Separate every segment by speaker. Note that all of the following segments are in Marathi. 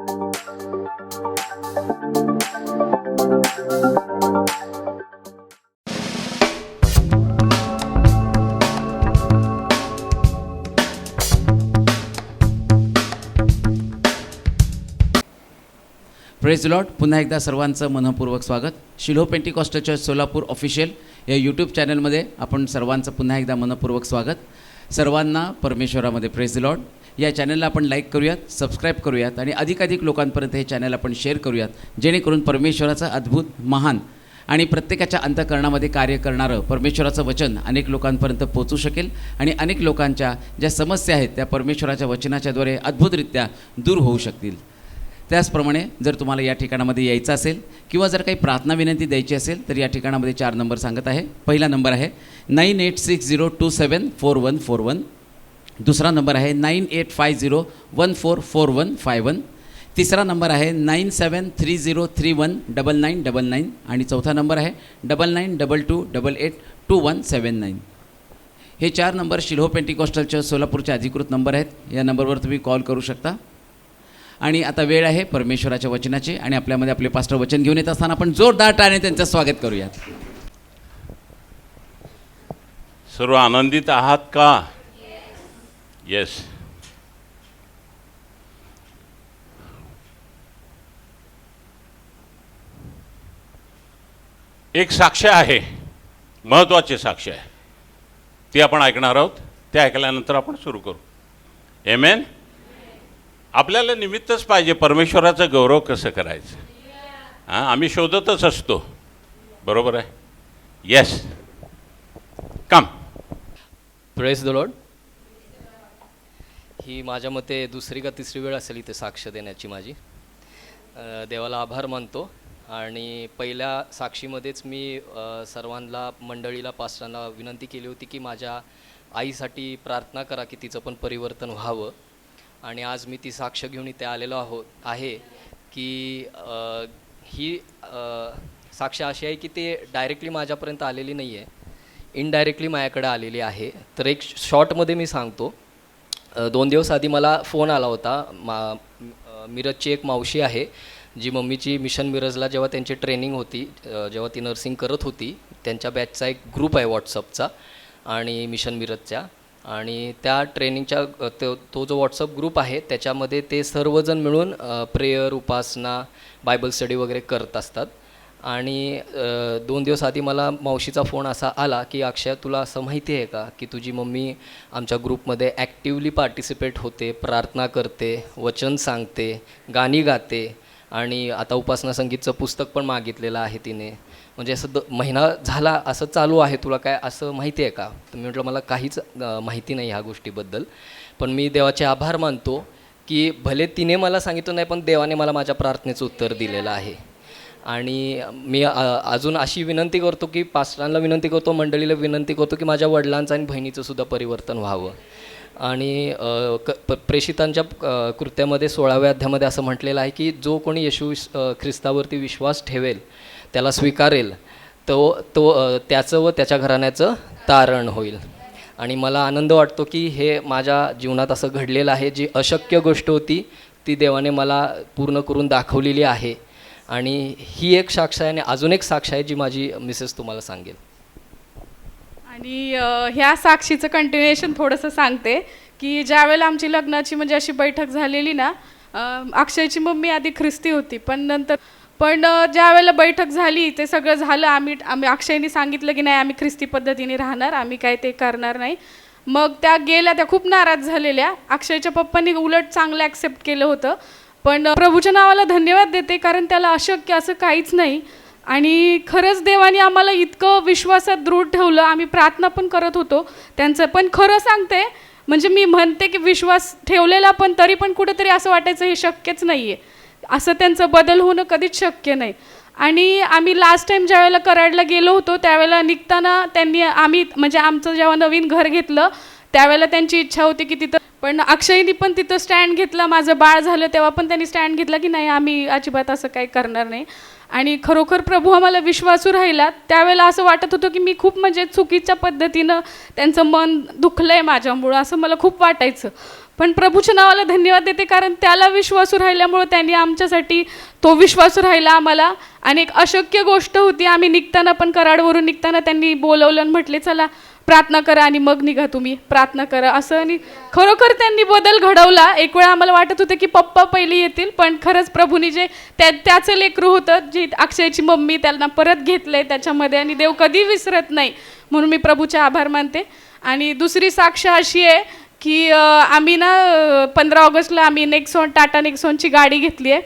Speaker 1: Praise Lord. पुन्हा एकदा सर्वांचं मनःपूर्वक स्वागत. Shiloh Pentecostal church Solapur official या यूट्यूब चॅनलमध्ये आपण सर्वांचं पुन्हा एकदा मनःपूर्वक स्वागत. सर्वांना परमेश्वरामध्ये प्रेज लॉर्ड. या चॅनलला आपण लाईक करूयात, सबस्क्राईब करूयात आणि अधिकाधिक लोकांपर्यंत हे चॅनल आपण शेअर करूयात, जेणेकरून परमेश्वराचं अद्भुत, महान आणि प्रत्येकाच्या अंतःकरणामध्ये कार्य करणारं परमेश्वराचं वचन अनेक लोकांपर्यंत पोहोचू शकेल आणि अनेक लोकांच्या ज्या समस्या आहेत त्या परमेश्वराच्या वचनाच्याद्वारे अद्भुतरित्या दूर होऊ शकतील. त्याचप्रमाणे जर तुम्हाला या ठिकाणामध्ये यायचं असेल किंवा जर काही प्रार्थना विनंती द्यायची असेल तर या ठिकाणामध्ये 4 नंबर सांगत आहे. पहिला नंबर आहे 9860274141. दुसरा नंबर आहे 9850144151. तिसरा नंबर आहे 9730319999 आणि चौथा नंबर आहे 9922882179. हे 4 नंबर शिलोह पेंटिकॉस्टल चर्च सोलापूरचे अधिकृत नंबर आहेत. या नंबरवर तुम्ही कॉल करू शकता. आणि आता वेळ आहे परमेश्वराच्या वचनाची आणि आपल्यामध्ये आपले पास्टर वचन घेऊन येत असताना आपण जोरदार टाळ्याने त्यांचं स्वागत करूयात.
Speaker 2: सर्व आनंदित आहात का? येस. एक साक्ष आहे, महत्त्वाचे साक्ष आहे, ती आपण ऐकणार आहोत. ते ऐकल्यानंतर आपण सुरू करू. आमेन. आपल्याला निमित्तच पाहिजे परमेश्वराचं गौरव कसं करायचं. आम्ही शोधतच असतो, बरोबर आहे. Yes, come.
Speaker 3: Praise the lord. ही माझ्या मते दुसरी का तिसरी वेळ असेल इथे साक्ष देण्याची माझी. देवाला आभार मानतो. आणि पहिल्या साक्षीमध्येच मी सर्वांना, मंडळीला, पास्टरांना विनंती केली होती की माझ्या आईसाठी प्रार्थना करा की तिचं पण परिवर्तन व्हावं. आणि आज मी ती साक्ष घेऊन इथे आलेलो आहे की ही साक्ष अशी आहे की ते डायरेक्टली माझ्यापर्यंत आलेली नाही आहे, इनडायरेक्टली माझ्याकडे आलेली आहे. तर एक शॉर्टमध्ये मी सांगतो. 2 दिवस आधी मला फोन आला होता. मिरजची एक मावशी आहे जी मम्मीची मिशन मिरजला जेव्हा त्यांची ट्रेनिंग होती, जेव्हा ती नर्सिंग करत होती, त्यांच्या बॅचचा एक ग्रुप आहे व्हॉट्सअपचा आणि मिशन मिरजच्या. आणि त्या ट्रेनिंगच्या तो जो व्हॉट्सअप ग्रुप आहे त्याच्यामध्ये ते सर्वजण मिळून प्रेयर, उपासना, बायबल स्टडी वगैरे करत असतात. आणि 2 दिवस आधी मला मावशीचा फोन असा आला की अक्षय, तुला असं माहिती आहे का की तुझी मम्मी आमच्या ग्रुपमध्ये ॲक्टिवली पार्टिसिपेट होते, प्रार्थना करते, वचन सांगते, गाणी गाते आणि आता उपासना संगीतचं पुस्तक पण मागितलेलं आहे तिने. म्हणजे असं महिना झाला असं चालू आहे. तुला काय असं माहिती आहे का? तर मी म्हटलं मला काहीच माहिती नाही ह्या गोष्टीबद्दल. पण मी देवाचे आभार मानतो की भले तिने मला सांगितलं नाही पण देवाने मला माझ्या प्रार्थनेचं उत्तर दिलेलं आहे. आणि मी अजून अशी विनंती करतो की पास्टरांना विनंती करतो, मंडळीला विनंती करतो की माझ्या वडिलांचं आणि बहिणीचंसुद्धा परिवर्तन व्हावं. आणि प्रेषितांच्या कृत्यामध्ये 16व्या अध्यायामध्ये असं म्हटलेलं आहे की जो कोणी येशू ख्रिस्तावरती विश्वास ठेवेल, त्याला स्वीकारेल, तो त्याचं व त्याच्या घराण्याचं तारण होईल. आणि मला आनंद वाटतो की हे माझ्या जीवनात असं घडलेलं आहे. जी अशक्य गोष्ट होती ती देवाने मला पूर्ण करून दाखवलेली आहे. आणि ही एक साक्ष आहे आणि अजून एक साक्ष आहे जी माझी मिसेस तुम्हाला सांगेल.
Speaker 4: आणि ह्या साक्षीचं कंटिन्युएशन थोडंसं सांगते की ज्यावेळेला आमची लग्नाची म्हणजे अशी बैठक झालेली ना, अक्षयची मम्मी आधी ख्रिस्ती होती, पण ज्या वेळेला बैठक झाली ते सगळं झालं, आम्ही अक्षयनी सांगितलं की नाही आम्ही ख्रिस्ती पद्धतीने राहणार, आम्ही काय ते करणार नाही. मग त्या गेल्या, त्या खूप नाराज झालेल्या. अक्षयच्या पप्पांनी उलट चांगलं ॲक्सेप्ट केलं होतं. पण प्रभूच्या नावाला धन्यवाद देते कारण त्याला अशक्य असं काहीच नाही. आणि खरंच देवाने आम्हाला इतकं विश्वासात दृढ ठेवलं. आम्ही प्रार्थना पण करत होतो त्यांचं. पण खरं सांगते म्हणजे मी म्हणते की विश्वास ठेवलेला पण तरी पण कुठेतरी असं वाटायचं हे शक्यच नाही आहे, असं त्यांचं बदल होणं कधीच शक्य नाही. आणि आम्ही लास्ट टाईम ज्यावेळेला कराडला गेलो होतो त्यावेळेला निघताना आम्ही म्हणजे आमचं जेव्हा नवीन घर घेतलं त्यावेळेला त्यांची इच्छा होती की तिथं, पण अक्षयनी पण तिथं स्टँड घेतला. माझं बाळ झालं तेव्हा पण त्यांनी स्टँड घेतला की नाही आम्ही अजिबात असं काही करणार नाही. आणि खरोखर प्रभू आम्हाला विश्वासू राहिला. त्यावेळेला असं वाटत होतं की मी खूप म्हणजे चुकीच्या पद्धतीनं त्यांचं मन दुखलं आहे माझ्यामुळं, असं मला खूप वाटायचं. पण प्रभूच्या नावाला धन्यवाद देते, कारण त्याला विश्वासू राहिल्यामुळं त्यांनी आमच्यासाठी तो विश्वासू राहिला आम्हाला. आणि एक अशक्य गोष्ट होती, आम्ही निघताना पण कराडवरून निघताना त्यांनी बोलवलं आणि म्हटले चला प्रार्थना करा आणि मग निघा, तुम्ही प्रार्थना करा असं. आणि खरोखर त्यांनी बदल घडवला. एक वेळा आम्हाला वाटत होतं की पप्पा पहिली येतील, पण खरंच प्रभूनी जे त्याचं लेकरू होतं, जे अक्षयची मम्मी, त्यांना परत घेतलंय त्याच्यामध्ये, आणि देव कधी विसरत नाही, म्हणून मी प्रभूचे आभार मानते. आणि दुसरी साक्ष अशी आहे की आम्ही ना 15 ऑगस्टला आम्ही टाटा नेक्सॉनची गाडी घेतली आहे.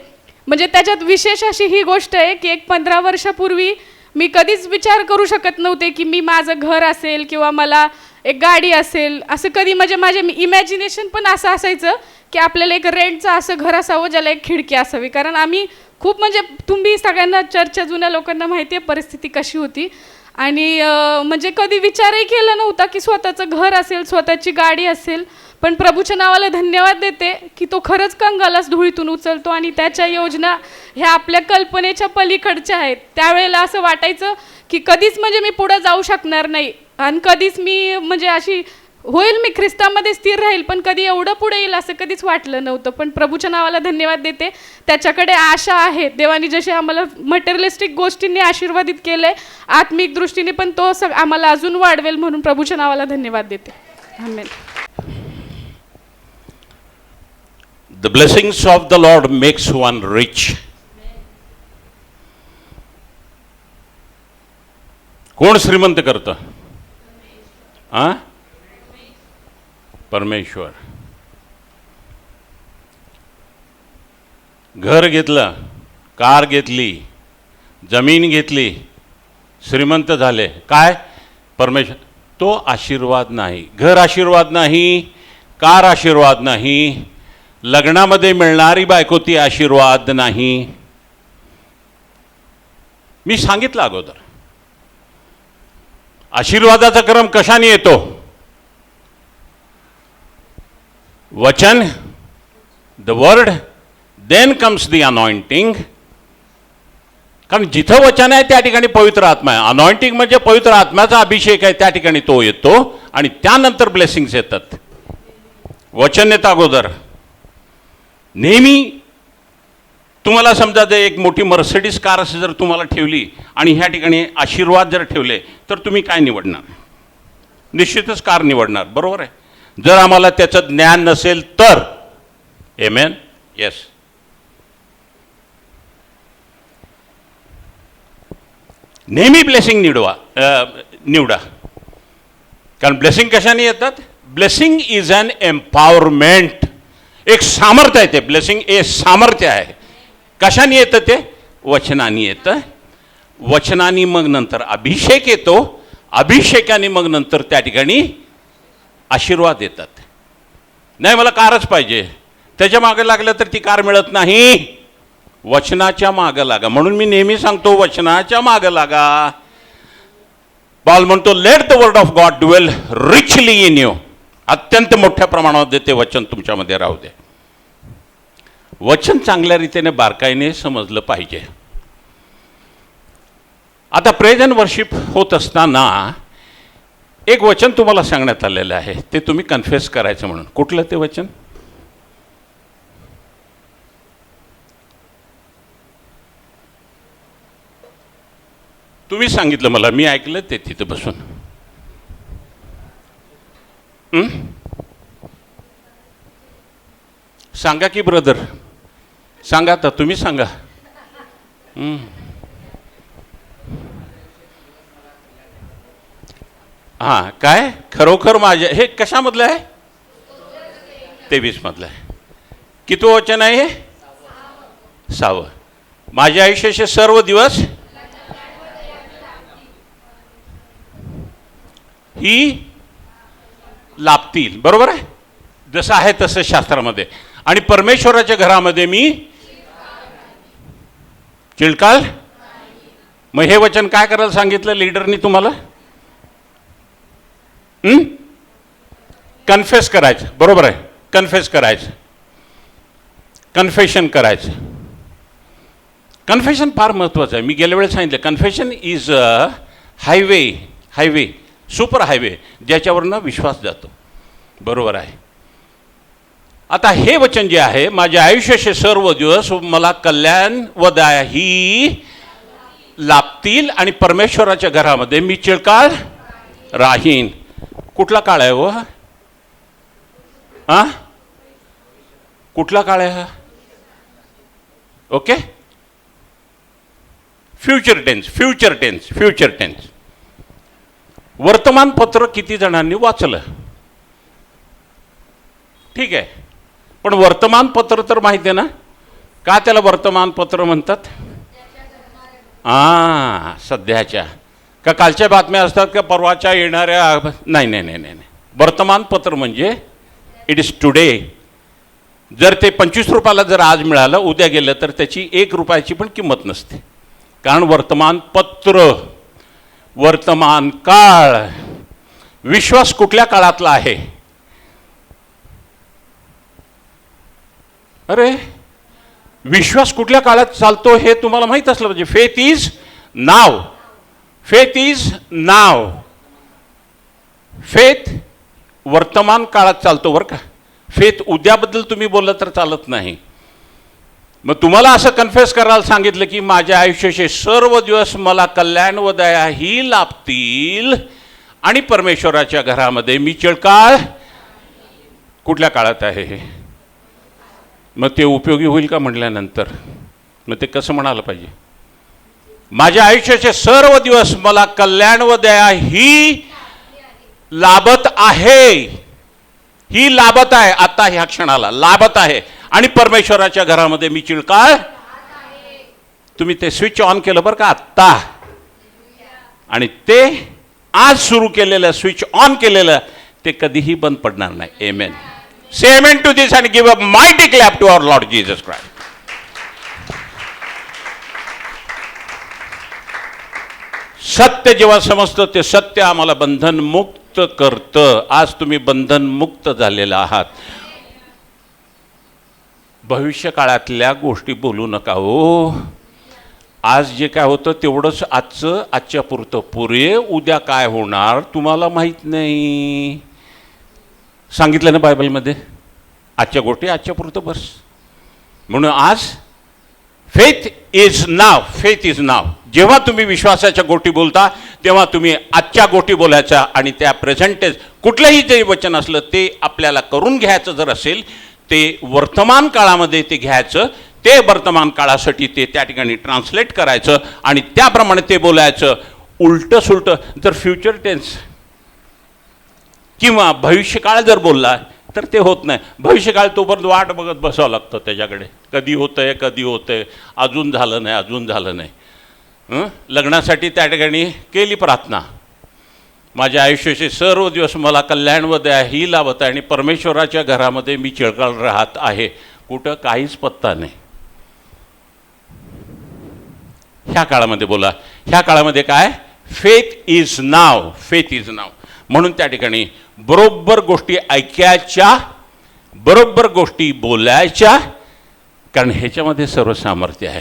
Speaker 4: म्हणजे त्याच्यात विशेष अशी ही गोष्ट आहे की एक 15 वर्षापूर्वी मी कधीच विचार करू शकत नव्हते की मी माझं घर असेल किंवा मला एक गाडी असेल, असं कधी माझे इमॅजिनेशन पण असं असायचं की आपल्याला एक रेंटचं असं घर असावं ज्याला एक खिडकी असावी. कारण आम्ही खूप म्हणजे तुम्ही सगळ्यांना चर्चा जुन्या लोकांना माहिती आहे परिस्थिती कशी होती. आणि म्हणजे कधी विचारही केला नव्हता की स्वतःचं घर असेल, स्वतःची गाडी असेल. पण प्रभूच्या नावाला धन्यवाद देते की तो खरंच कंगालाच धुळीतून उचलतो आणि त्याच्या योजना ह्या आपल्या कल्पनेच्या पलीकडच्या आहेत. त्यावेळेला असं वाटायचं की कधीच म्हणजे मी पुढं जाऊ शकणार नाही आणि कधीच मी म्हणजे अशी होईल, मी ख्रिस्तामध्ये स्थिर राहील, पण कधी एवढं पुढे येईल असं कधीच वाटलं नव्हतं. पण प्रभूच्या नावाला धन्यवाद देते, त्याच्याकडे आशा आहे. देवाने जसे आम्हाला मटेरियलिस्टिक गोष्टींनी आशीर्वादित केलंय, आत्मिक दृष्टीने पण तो आम्हाला अजून वाढवेल, म्हणून प्रभूच्या नावाला धन्यवाद देते. आमेन.
Speaker 2: The blessings of the Lord makes one rich. कोण श्रीमंत करतं? हां, परमेश्वर. घर घेतलं, कार घेतली, जमीन घेतली, श्रीमंत झाले. काय? परमेश्वर. तो आशीर्वाद नाही. घर आशीर्वाद नाही, कार आशीर्वाद नाही, लग्नामध्ये मिळणारी बायको ती आशीर्वाद नाही. मी सांगितलं अगोदर, आशीर्वादाचा क्रम कशाने येतो? वचन, the word, then comes the anointing. कारण जिथं वचन आहे त्या ठिकाणी पवित्र आत्मा आहे. अनॉइंटिंग म्हणजे पवित्र आत्म्याचा अभिषेक आहे, त्या ठिकाणी तो येतो आणि त्यानंतर ब्लेसिंग्स येतात. वचन येतं अगोदर. नेहमी तुम्हाला समजा जर एक मोठी मर्सिडीज कार असे जर तुम्हाला ठेवली आणि ह्या ठिकाणी आशीर्वाद जर ठेवले तर तुम्ही काय निवडणार? निश्चितच कार निवडणार, बरोबर आहे. जर आम्हाला त्याचं ज्ञान नसेल तर. आमेन. येस. नेहमी ब्लेसिंग निवडा. कारण ब्लेसिंग कशाने येतात? Blessing is an empowerment. एक सामर्थ्य आहे ते. ब्लेसिंग हे सामर्थ्य आहे. कशाने येतं ते? वचनाने येतं. वचनाने मग नंतर अभिषेक येतो. अभिषेकाने मग नंतर त्या ठिकाणी आशीर्वाद येतात. नाही मला कारच पाहिजे, त्याच्या मागे लागलं तर ती कार मिळत नाही. वचनाच्या मागं लागा. म्हणून मी नेहमी सांगतो वचनाच्या मागं लागा. पॉल म्हणतो let the word of God dwell richly in you. अत्यंत मोठ्या प्रमाणामध्ये ते वचन तुमच्यामध्ये राहू दे. वचन चांगल्या रीतीने बारकाईने समजलं पाहिजे. आता प्रेज अँड वर्शिप होत असताना एक वचन तुम्हाला सांगण्यात आलेलं आहे, ते तुम्ही कन्फेस करायचं म्हणून. कुठलं ते वचन? तुम्ही सांगितलं मला, मी ऐकलं ते तिथं बसून. सांगा की ब्रदर, सांगा तर, तुम्ही सांगा. हां, काय? खरोखर माझ्या, हे कशामधलं आहे? 23 मधलं आहे. किती वचन आहे हे? 6. माझ्या आयुष्याचे सर्व दिवस ही लाभतील. बरोबर आहे, जसं आहे तसं शास्त्रामध्ये. आणि परमेश्वराच्या घरामध्ये मी चिळकाल. मग हे वचन काय करायला सांगितलं लीडरनी तुम्हाला? कन्फेस करायचं. बरोबर आहे, कन्फेस करायचं, कन्फेशन करायचं. कन्फेशन फार महत्त्वाचं आहे. मी गेल्या वेळेस सांगितलं confession is a super highway ज्याच्यावरनं विश्वास जातो. बरोबर आहे. आता हे वचन जे आहे, माझ्या आयुष्याचे सर्व दिवस मला कल्याण व दया ही लाभतील आणि परमेश्वराच्या घरामध्ये मी चिरकाळ राहीन. कुठला काळ आहे हो हा? कुठला काळ आहे हा? Okay, future tense, future tense, future tense. वर्तमानपत्र किती जणांनी वाचलं? ठीक आहे, पण वर्तमानपत्र तर माहिती आहे ना, का त्याला वर्तमानपत्र म्हणतात? सध्याच्या का कालच्या बातम्या असतात का परवाच्या येणाऱ्या? नाही नाही नाही नाही. वर्तमानपत्र म्हणजे इट इज टुडे. जर ते 25 रुपयाला जर आज मिळालं, उद्या गेलं तर त्याची 1 रुपयाची पण किंमत नसते. कारण वर्तमानपत्र, वर्तमान काळ, विश्वास कुठल्या काळातला आहे? अरे विश्वास कुठल्या काळात चालतो हे तुम्हाला माहीत असलं पाहिजे. Faith is now, faith is now. Faith वर्तमान काळात चालतो बरं का. फेथ उद्याबद्दल तुम्ही बोललं तर चालत नाही. मग तुम्हाला असं कन्फेस करायला सांगितलं की माझ्या आयुष्याचे सर्व दिवस मला कल्याण व दया ही लाभतील आणि परमेश्वराच्या घरामध्ये मी चिरकाळ. कुठल्या काळात आहे हे? मग ते उपयोगी होईल का म्हटल्यानंतर मग ते कसं म्हणायला पाहिजे? माझ्या आयुष्याचे सर्व दिवस मला कल्याण व दया ही लाभत आहे. ही लाभत आहे, आता ह्या क्षणाला लाभत आहे आणि परमेश्वराच्या घरामध्ये मी चिरकाळ. तुम्ही ते स्विच ऑन केलं बरं का आत्ता, आणि ते आज सुरू केलेलं स्विच ऑन केलेलं ते कधीही बंद पडणार नाही. आमेन. Say amen to this and give a mighty clap to our Lord Jesus Christ. सत्य जेव्हा समजतं ते सत्य आम्हाला बंधन मुक्त करतं. आज तुम्ही बंधन मुक्त झालेला आहात. भविष्य काळातल्या गोष्टी बोलू नका हो. आज जे काय होतं तेवढंच आजचं, आजच्या पुरतं पुरे. उद्या काय होणार तुम्हाला माहित नाही. सांगितलं ना बायबलमध्ये, आजच्या गोष्टी आजच्या पुरतं बस. म्हणून आज faith is now, faith is नाव. जेव्हा तुम्ही विश्वासाच्या गोष्टी बोलता तेव्हा तुम्ही आजच्या गोष्टी बोलायच्या आणि त्या प्रेझेंटेज कुठलंही जे वचन असलं ते आपल्याला करून घ्यायचं जर असेल ते वर्तमान काळामध्ये ते घ्यायचं. ते वर्तमान काळासाठी ते त्या ठिकाणी ट्रान्सलेट करायचं आणि त्याप्रमाणे ते बोलायचं. उलटं सुलटं जर फ्युचर टेन्स किंवा भविष्यकाळ जर बोलला तर ते होत नाही. भविष्यकाळ तोपर्यंत वाट बघत बसावं लागतं त्याच्याकडे. कधी होतंय, कधी होतंय, अजून झालं नाही, अजून झालं नाही. लग्नासाठी त्या ठिकाणी केली प्रार्थना, माझ्या आयुष्याचे सर्व दिवस मला कल्याण व दया ही लाभत आहे आणि परमेश्वराच्या घरामध्ये मी चिरकाळ राहत आहे. कुठं काहीच पत्ता नाही. ह्या काळामध्ये बोला. ह्या काळामध्ये काय? Faith is now, faith is नाव. म्हणून त्या ठिकाणी बरोबर गोष्टी ऐकायच्या, बरोबर गोष्टी बोलायच्या, कारण ह्याच्यामध्ये सर्व सामर्थ्य आहे.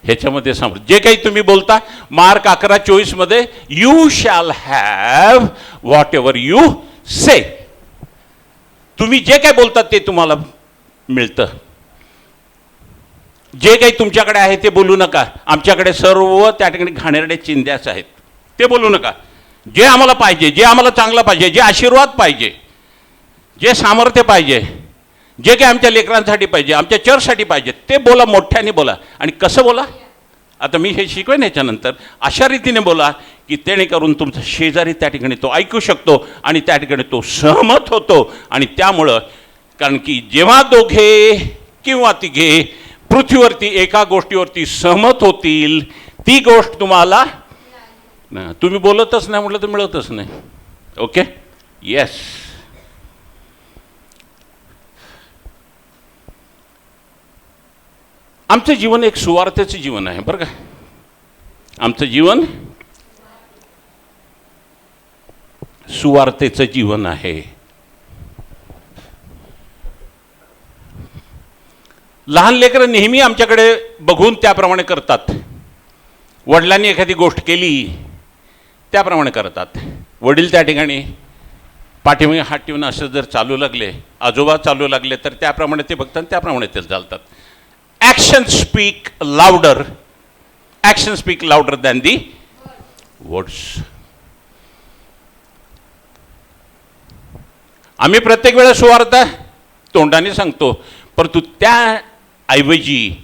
Speaker 2: ह्याच्यामध्ये सामर्थ्य. जे काही तुम्ही बोलता, Mark 11:24 you shall have whatever you say. तुम्ही जे काही बोलतात ते तुम्हाला मिळतं. जे काही तुमच्याकडे आहे ते बोलू नका. आमच्याकडे सर्व त्या ठिकाणी घाणेरडे चिंध्याच आहेत, ते बोलू नका. जे आम्हाला पाहिजे, जे आम्हाला चांगलं पाहिजे, जे आशीर्वाद पाहिजे, जे सामर्थ्य पाहिजे, जे काही आमच्या लेकरांसाठी पाहिजे, आमच्या चर्चसाठी पाहिजे ते बोला, मोठ्याने बोला. आणि कसं बोला? आता मी हे शिकवेन याच्यानंतर. अशा रीतीने बोला की जेणेकरून तुमचा शेजारी त्या ठिकाणी तो ऐकू शकतो आणि त्या ठिकाणी तो सहमत होतो. आणि त्यामुळं, कारण की जेव्हा दोघे किंवा तिघे पृथ्वीवरती एका गोष्टीवरती सहमत होतील ती गोष्ट तुम्हाला, तुम्ही बोलतच नाही म्हटलं तर मिळतच नाही. Okay, yes. आमचं जीवन एक सुवार्तेचं जीवन आहे बरं का. आमचं जीवन सुवार्तेचं जीवन आहे. लहान लेकरं नेहमी आमच्याकडे बघून त्याप्रमाणे करतात. वडिलांनी एखादी गोष्ट केली त्याप्रमाणे करतात. वडील त्या ठिकाणी पाठीमागे हात ठेवून असं जर चालू लागले, आजोबा चालू लागले, तर त्याप्रमाणे ते बघतात, त्याप्रमाणे ते चालतात. Action speak louder, action speak louder than the words. आम्ही प्रत्येक वेळेस सुवार्थ तोंडाने सांगतो, परंतु त्याऐवजी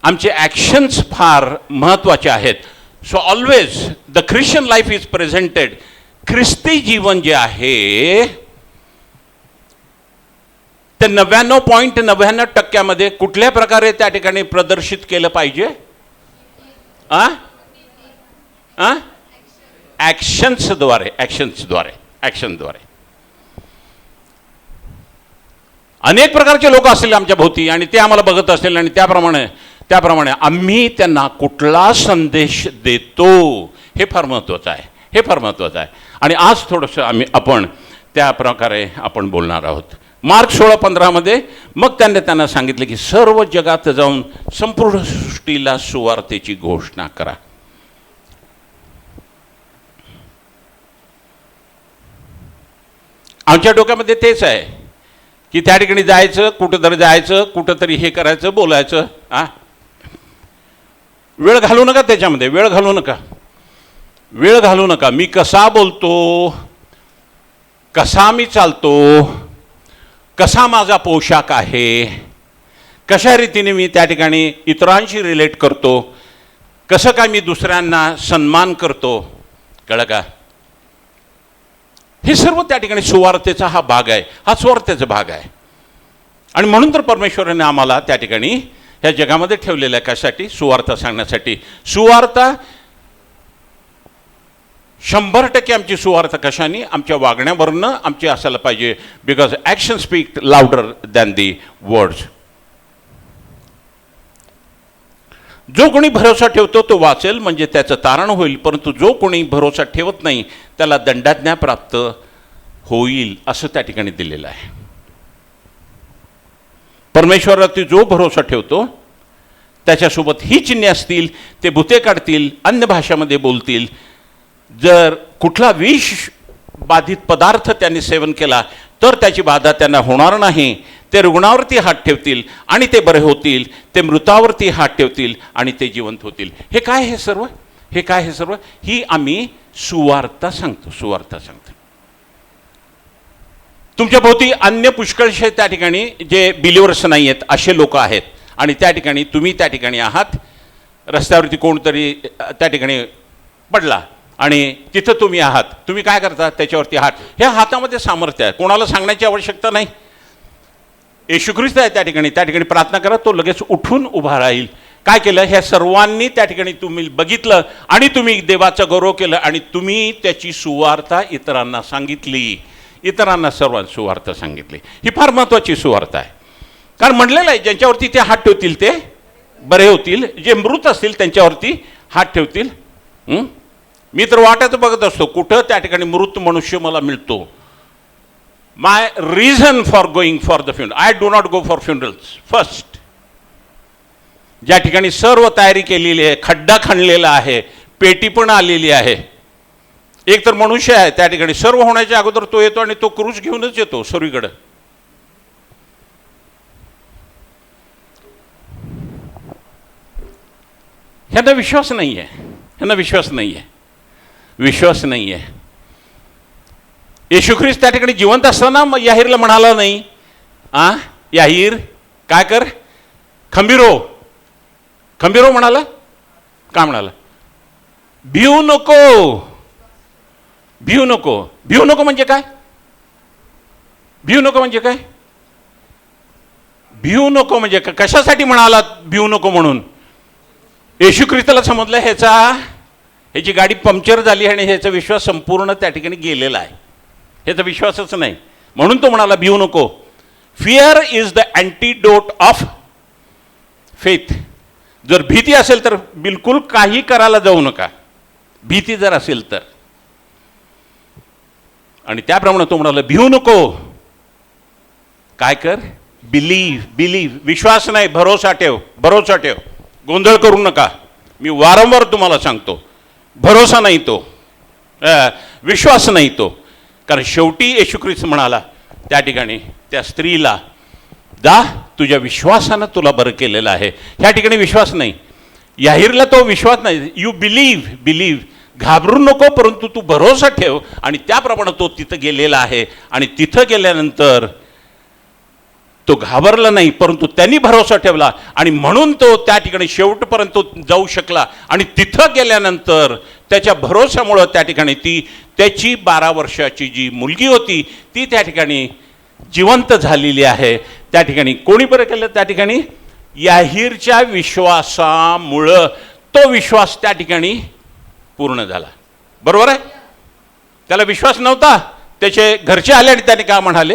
Speaker 2: आमचे ॲक्शन्स फार महत्त्वाचे आहेत. So always the Christian life is presented. ख्रिस्ती जीवन जे आहे ते 99.99% कुठल्या प्रकारे त्या ठिकाणी प्रदर्शित केलं पाहिजे? ॲक्शन्सद्वारे. अनेक प्रकारचे लोक असतील आमच्या भोवती आणि ते आम्हाला बघत असतील आणि त्याप्रमाणे आम्ही त्यांना कुठला संदेश देतो हे फार महत्त्वाचं आहे. आणि आज थोडंसं आपण त्या प्रकारे आपण बोलणार आहोत. मार्क 16:15 मग त्यांना सांगितलं की सर्व जगात जाऊन संपूर्ण सृष्टीला सुवार्तेची घोषणा करा. आमच्या डोक्यामध्ये तेच आहे की त्या ठिकाणी जायचं, कुठंतरी हे करायचं, बोलायचं. वेळ घालू नका त्याच्यामध्ये, वेळ घालू नका. मी कसा बोलतो, कसा मी चालतो, कसा माझा पोशाख आहे, कशा रीतीने मी त्या ठिकाणी इतरांशी रिलेट करतो, कसं काय मी दुसऱ्यांना सन्मान करतो, कळलं का? हे सर्व त्या ठिकाणी सुवार्तेचा हा भाग आहे, हा सुवार्तेचा भाग आहे. आणि म्हणून तर परमेश्वराने आम्हाला त्या ठिकाणी ह्या जगामध्ये ठेवलेलं आहे. कशासाठी? सुवार्ता सांगण्यासाठी. सुवार्ता 100% आमची सुवार्ता कशाने? आमच्या वागण्यावरनं आमची असायला पाहिजे. Because action speak louder than the words. जो कोणी भरोसा ठेवतो तो वाचेल, म्हणजे त्याचं तारण होईल. परंतु जो कोणी भरोसा ठेवत नाही त्याला दंडाज्ञा प्राप्त होईल, असं त्या ठिकाणी दिलेलं आहे. परमेश्वरावरती जो भरोसा ठेवतो त्याच्यासोबत ही चिन्हे असतील, ते भुते काढतील, अन्य भाषामध्ये बोलतील. जर कुठला विष बाधित पदार्थ त्यांनी सेवन केला तर त्याची बाधा त्यांना होणार नाही. ते रुग्णावरती हात ठेवतील आणि ते बरे होतील, ते मृतावरती हात ठेवतील आणि ते जिवंत होतील. हे काय हे सर्व? ही आम्ही सुवार्ता सांगतो. तुमच्या भोवती अन्य पुष्कळशे त्या ठिकाणी जे बिलिव्हर्स नाही आहेत असे लोक आहेत. आणि त्या ठिकाणी तुम्ही त्या ठिकाणी आहात, रस्त्यावरती कोणतरी त्या ठिकाणी पडला आणि तिथं तुम्ही आहात. तुम्ही काय करता? त्याच्यावरती हात. ह्या हातामध्ये सामर्थ्य आहे, कोणाला सांगण्याची आवश्यकता नाही. येशू ख्रिस्त आहे त्या ठिकाणी प्रार्थना करा, तो लगेच उठून उभा राहील. काय केलं? ह्या सर्वांनी त्या ठिकाणी तुम्ही बघितलं आणि तुम्ही देवाचा गौरव केलं आणि तुम्ही त्याची सुवार्ता इतरांना सांगितली. सर्वांना सुवार्ता सांगितली. ही फार महत्त्वाची सुवार्ता आहे. कारण म्हणलेलं आहे, ज्यांच्यावरती ते हात ठेवतील ते बरे होतील, जे मृत असतील त्यांच्यावरती हात ठेवतील. मी तर वाटच बघत असतो कुठं त्या ठिकाणी मृत मनुष्य मला मिळतो. My reason for going for the funeral, I do not go for funerals first. ज्या ठिकाणी सर्व तयारी केलेली आहे, खड्डा खणलेला आहे, पेटी पण आलेली आहे. एक तर मनुष्य आहे त्या ठिकाणी, सर्व होण्याच्या अगोदर तो येतो आणि तो क्रूस घेऊनच येतो सर्वीकडं. ह्यांना विश्वास नाही आहे. येशू ख्रिस्त त्या ठिकाणी जिवंत असताना मग याहीरला म्हणाला नाही, याहीर काय कर, खंबीरो म्हणाला. का म्हणाला? भिवू नको म्हणजे काय? भिवू नको म्हणजे कशासाठी म्हणाला भिवू नको म्हणून? येशू ख्रिस्ताला समजलं ह्याची गाडी पंक्चर झाली आणि ह्याचा विश्वास संपूर्ण त्या ठिकाणी गेलेला आहे, ह्याचा विश्वासच नाही. म्हणून तो म्हणाला भिवू नको. Fear is the antidote of faith. जर भीती असेल तर बिलकुल काही करायला जाऊ नका, भीती जर असेल तर. आणि त्याप्रमाणे तो म्हणाला भिवू नको. काय कर? बिलीव्ह. विश्वास नाही, भरोसा ठेव. गोंधळ करू नका. मी वारंवार तुम्हाला सांगतो, भरोसा नाही तो, विश्वास नाही तो. कारण शेवटी येशू ख्रिस्त म्हणाला त्या ठिकाणी त्या स्त्रीला, जा तुझ्या विश्वासानं तुला बरं केलेलं आहे. ह्या ठिकाणी विश्वास नाही, याहीरला तो विश्वास नाही. यू बिलीव्ह, घाबरू नको, परंतु तू भरोसा ठेव. आणि त्याप्रमाणे तो तिथं गेलेला आहे. आणि तिथं गेल्यानंतर तो घाबरला नाही, परंतु त्यांनी भरोसा ठेवला आणि म्हणून तो त्या ठिकाणी शेवटपर्यंत तो जाऊ शकला. आणि तिथं गेल्यानंतर त्याच्या भरोशामुळं त्या ठिकाणी त्याची 12 वर्षाची जी मुलगी होती ती त्या ठिकाणी जिवंत झालेली आहे. त्या ठिकाणी कोणी बरं केलं? त्या ठिकाणी याहीरच्या विश्वासामुळं तो विश्वास त्या ठिकाणी पूर्ण झाला. बरोबर आहे? त्याला विश्वास नव्हता. त्याचे घरचे आले आणि त्याने काय म्हणाले,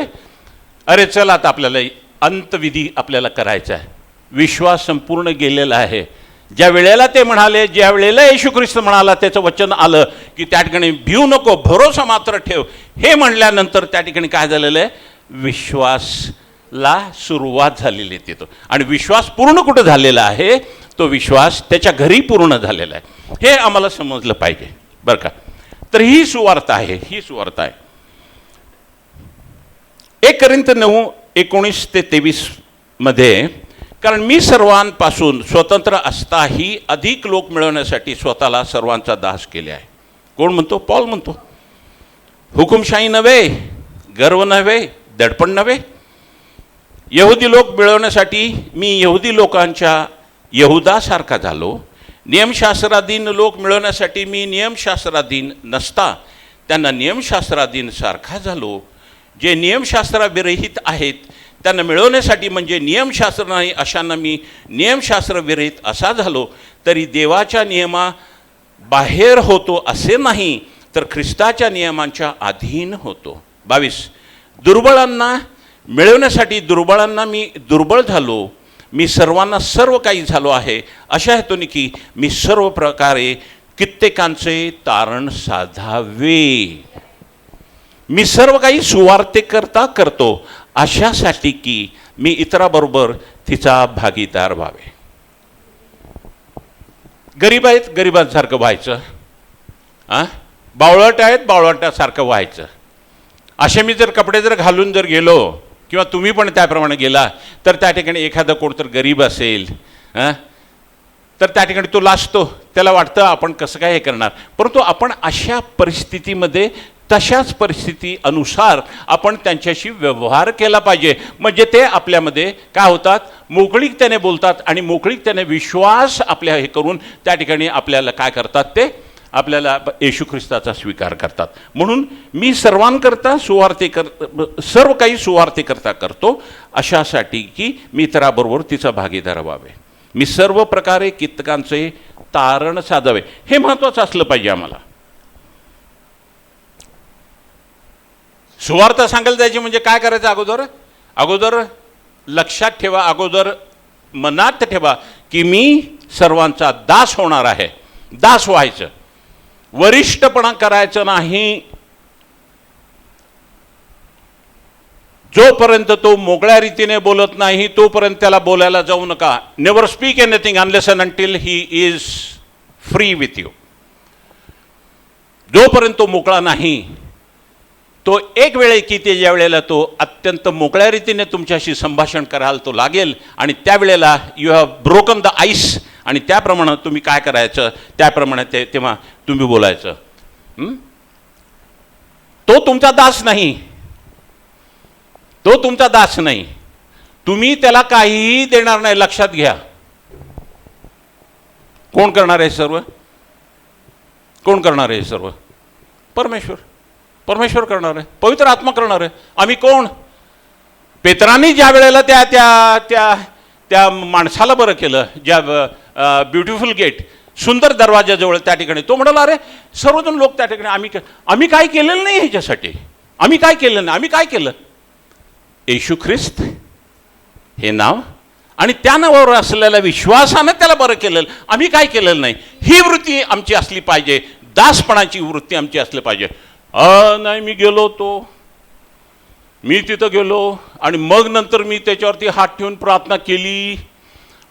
Speaker 2: अरे चल आता आपल्याला अंतविधी आपल्याला करायचा आहे. विश्वास संपूर्ण गेलेला आहे. ज्या वेळेला ते म्हणाले, ज्या वेळेला येशू ख्रिस्त म्हणाला, त्याचं वचन आलं की त्या ठिकाणी भिऊ नको, भरोसा मात्र ठेव, हे म्हणल्यानंतर त्या ठिकाणी काय झालेलं आहे, विश्वासला सुरुवात झालेली आहे तिथं. आणि विश्वास पूर्ण कुठं झालेला आहे? तो विश्वास त्याच्या घरी पूर्ण झालेला आहे. हे आम्हाला समजलं पाहिजे बरं का. तर ही सुवार्ता आहे, ही सुवार्ता आहे. 1 कोरिंथ 9:19-23 मध्ये, कारण मी सर्वांपासून स्वतंत्र असताही अधिक लोक मिळवण्यासाठी स्वतःला सर्वांचा दास केले आहे. कोण म्हणतो? पॉल म्हणतो. हुकुमशाही नव्हे, गर्व नव्हे, दडपण नव्हे. यहुदी लोक मिळवण्यासाठी मी यहुदी लोकांच्या यहुदासारखा झालो. नियमशास्त्राधीन लोक मिळवण्यासाठी मी नियमशास्त्राधीन नसता त्यांना नियमशास्त्राधीन सारखा झालो. जे नियमशास्त्राविरहित आहेत त्यांना मिळवण्यासाठी, म्हणजे नियमशास्त्र नाही अशांना मी नियमशास्त्रविरहित असा झालो. तरी देवाच्या नियमा बाहेर होतो असे नाही, तर ख्रिस्ताच्या नियमांच्या अधीन होतो. 22 दुर्बळांना मिळवण्यासाठी दुर्बळांना मी दुर्बळ झालो. मी सर्वांना सर्व काही झालो आहे अशा हेतूने की मी सर्व प्रकारे कित्येकांचे तारण साधावे. मी सर्व काही सुवार्तेकरता करतो अशासाठी की मी इतराबरोबर तिचा भागीदार व्हावे. गरीब आहेत, गरिबांसारखं व्हायचं. बावळट आहेत, बावळटासारखं व्हायचं. असे मी जर कपडे जर घालून जर गेलो, किंवा तुम्ही पण त्याप्रमाणे गेला, तर त्या ठिकाणी एखादा कोणतर गरीब असेल तर त्या ठिकाणी तो लाजतो. त्याला वाटतं आपण कसं काय हे करणार. परंतु आपण अशा परिस्थितीमध्ये तशाच परिस्थिती अनुसार आपण त्यांच्याशी व्यवहार केला पाहिजे. म्हणजे ते आपल्यामध्ये काय होतात, मोकळीकतेने बोलतात आणि मोकळीकतेने विश्वास आपल्या हे करून त्या ठिकाणी आपल्याला काय करतात, ते आपल्याला येशू ख्रिस्ताचा स्वीकार करतात. म्हणून मी सर्वांकरता सर्व काही सुवार्तेकरता करतो अशासाठी की मी इतराबरोबर तिचा भागीदार व्हावे. मी सर्व प्रकारे कित्येकांचे तारण साधावे. हे महत्त्वाचं असलं पाहिजे आम्हाला. सुवार्ता सांगायला जायची म्हणजे काय करायचं, अगोदर लक्षात ठेवा, अगोदर मनात ठेवा की मी सर्वांचा दास होणार आहे. दास व्हायचं, वरिष्ठपणा करायचं नाही. जोपर्यंत तो मोकळ्या रीतीने बोलत नाही तोपर्यंत त्याला बोलायला जाऊ नका. Never speak anything unless and until he is free with you. जोपर्यंत तो मोकळा नाही, तो एक वेळे की ते ज्या वेळेला तो अत्यंत मोकळ्या रीतीने तुमच्याशी संभाषण कराल तो लागेल, आणि त्यावेळेला you have broken the ice, आणि त्याप्रमाणे तुम्ही काय करायचं त्याप्रमाणे तेव्हा तुम्ही बोलायचं. तो तुमचा दास नाही, तो तुमचा दास नाही. तुम्ही त्याला काहीही देणार नाही. लक्षात घ्या. कोण करणार आहे सर्व? कोण करणार आहे सर्व? परमेश्वर करणार आहे, पवित्र आत्मा करणार आहे. आम्ही कोण? पेत्रांनी ज्या वेळेला त्या त्या त्या त्या माणसाला बरं केलं, ज्या ब्युटिफुल गेट, सुंदर दरवाजाजवळ त्या ठिकाणी, तो म्हणाला, अरे सर्वजण लोक त्या ठिकाणी, आम्ही काय केलेलं नाही ह्याच्यासाठी, आम्ही काय केलं नाही. आम्ही काय केलं? येशू ख्रिस्त हे नाव आणि त्या नावावर असलेल्या विश्वासानं त्याला बरं केलेलं. आम्ही काय केलेलं नाही. ही वृत्ती आमची असली पाहिजे. दासपणाची वृत्ती आमची असली पाहिजे. नाही मी गेलो, मी तिथं गेलो आणि मग नंतर मी त्याच्यावरती हात ठेवून प्रार्थना केली,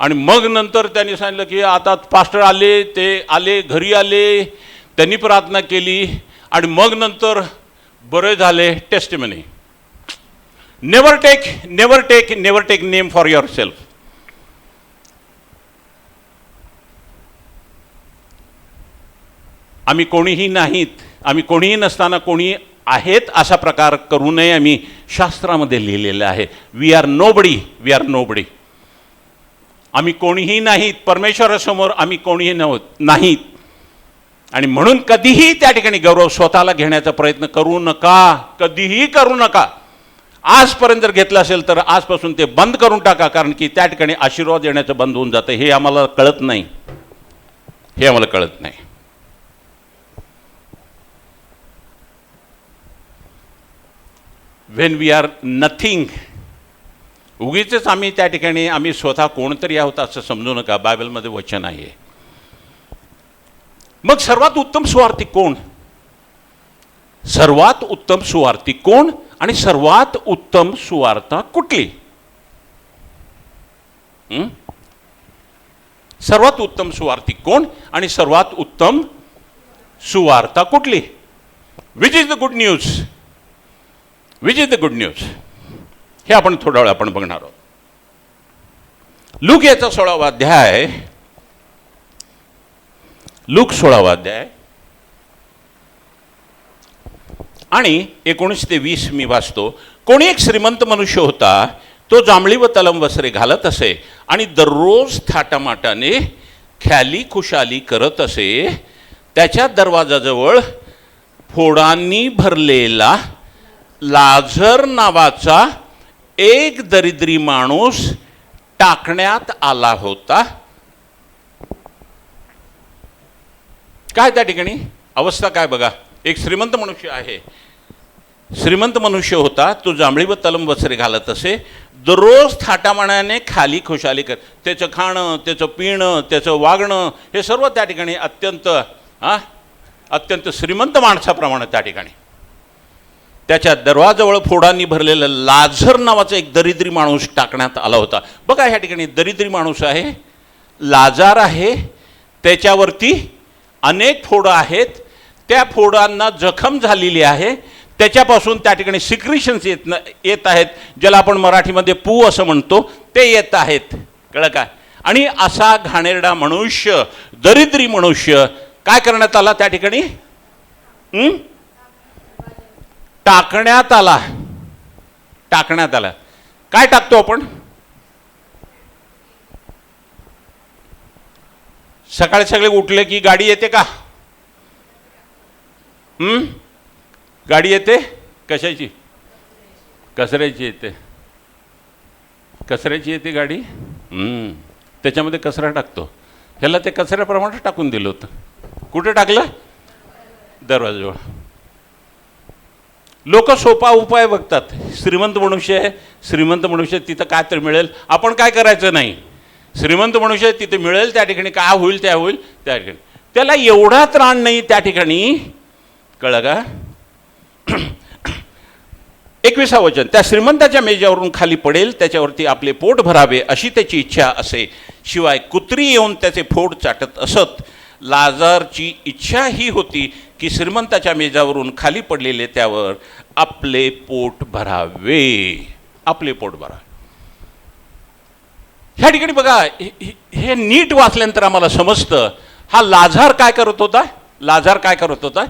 Speaker 2: आणि मग नंतर त्यांनी सांगितलं की आता पास्टर आले, ते आले, घरी आले, त्यांनी प्रार्थना केली, आणि मग नंतर बरे झाले testimony. Never take name for yourself. आम्ही कोणीही नाहीत, आम्ही कोणीही नसताना कोणी आहेत असा प्रकार करू नये. आम्ही शास्त्रामध्ये लिहिलेलं आहे, वी आर नोबडी. आम्ही कोणीही नाहीत, परमेश्वरासमोर आम्ही कोणीही नाहीत. आणि म्हणून कधीही त्या ठिकाणी गौरव स्वतःला घेण्याचा प्रयत्न करू नका, कधीही करू नका. आजपर्यंत जर घेतलं असेल तर आजपासून ते बंद करून टाका, कारण की त्या ठिकाणी आशीर्वाद देण्याचं बंद होऊन जातं. हे आम्हाला कळत नाही. व्हेन वी आर नथिंग, उगीच आम्ही त्या ठिकाणी आम्ही स्वतः कोणतरी आहोत असं समजू नका. बायबलमध्ये वचन आहे. मग सर्वात उत्तम सुवार्थी कोण? सर्वात उत्तम सुवार्थी कोण आणि सर्वात उत्तम सुवार्ता कुठली? सर्वात उत्तम सुवार्थी कोण आणि सर्वात उत्तम सुवार्ता कुठली? Which is the good news? हे आपण थोडा वेळ आपण बघणार आहोत. लूक याचा 16वा अध्याय, लूक 16वा अध्याय आणि 19 ते 20 मी वाचतो. कोणी एक श्रीमंत मनुष्य होता, तो जांभळी व तलम वस्त्रे घालत असे आणि दररोज थाटामाटाने ख्याली खुशाली करत असे. त्याच्या दरवाजाजवळ फोडांनी भरलेला लाझर नावाचा एक दरिद्री माणूस टाकण्यात आला होता. काय त्या ठिकाणी अवस्था काय बघा. एक श्रीमंत मनुष्य आहे, श्रीमंत मनुष्य होता, तो जांभळी व तलम वस्त्रे घालत असे, दररोज थाटामाटाने खाली खुशाली कर. त्याचं खाणं, त्याचं पिणं, त्याचं वागणं हे सर्व त्या ठिकाणी अत्यंत श्रीमंत माणसाप्रमाणे त्या ठिकाणी. त्याच्या दरवाजाजवळ फोडांनी भरलेलं लाझर नावाचा एक दरिद्री माणूस टाकण्यात आला होता. बघा ह्या ठिकाणी दरिद्री माणूस आहे, लाजार आहे, त्याच्यावरती अनेक फोडं आहेत, त्या फोडांना जखम झालेली आहे, त्याच्यापासून त्या ठिकाणी सिक्रिशन्स येत आहेत, ज्याला आपण मराठीमध्ये पू असं म्हणतो, ते येत आहेत. कळलं का? आणि असा घाणेरडा मनुष्य, दरिद्री मनुष्य काय करण्यात आला त्या ठिकाणी? टाकण्यात आला. काय टाकतो आपण? सकाळी सगळे उठले की गाडी येते का? गाडी येते कशाची? कचऱ्याची येते गाडी. त्याच्यामध्ये कचरा टाकतो. ह्याला ते कचऱ्याप्रमाणे टाकून दिलं होतं. कुठे टाकलं? दरवाजाजवळ. लोक सोपा उपाय बघतात. श्रीमंत मनुष्य तिथं काय तर मिळेल, आपण काय करायचं नाही. श्रीमंत मनुष्य तिथे मिळेल, त्या ठिकाणी काय होईल त्या ठिकाणी. त्याला एवढा त्राण नाही त्या ठिकाणी. कळलं का? 21 वचन. त्या श्रीमंताच्या मेजावरून खाली पडेल, त्याच्यावरती आपले पोट भरावे अशी त्याची इच्छा असे, शिवाय कुत्री येऊन त्याचे पोट चाटत असत. लाजारची इच्छा ही होती की श्रीमंताच्या मेजावरून खाली पडलेले त्यावर आपले पोट भरावे. ह्या ठिकाणी बघा, हे नीट वाचल्यानंतर आम्हाला समजतं हा लाजार काय करत होता.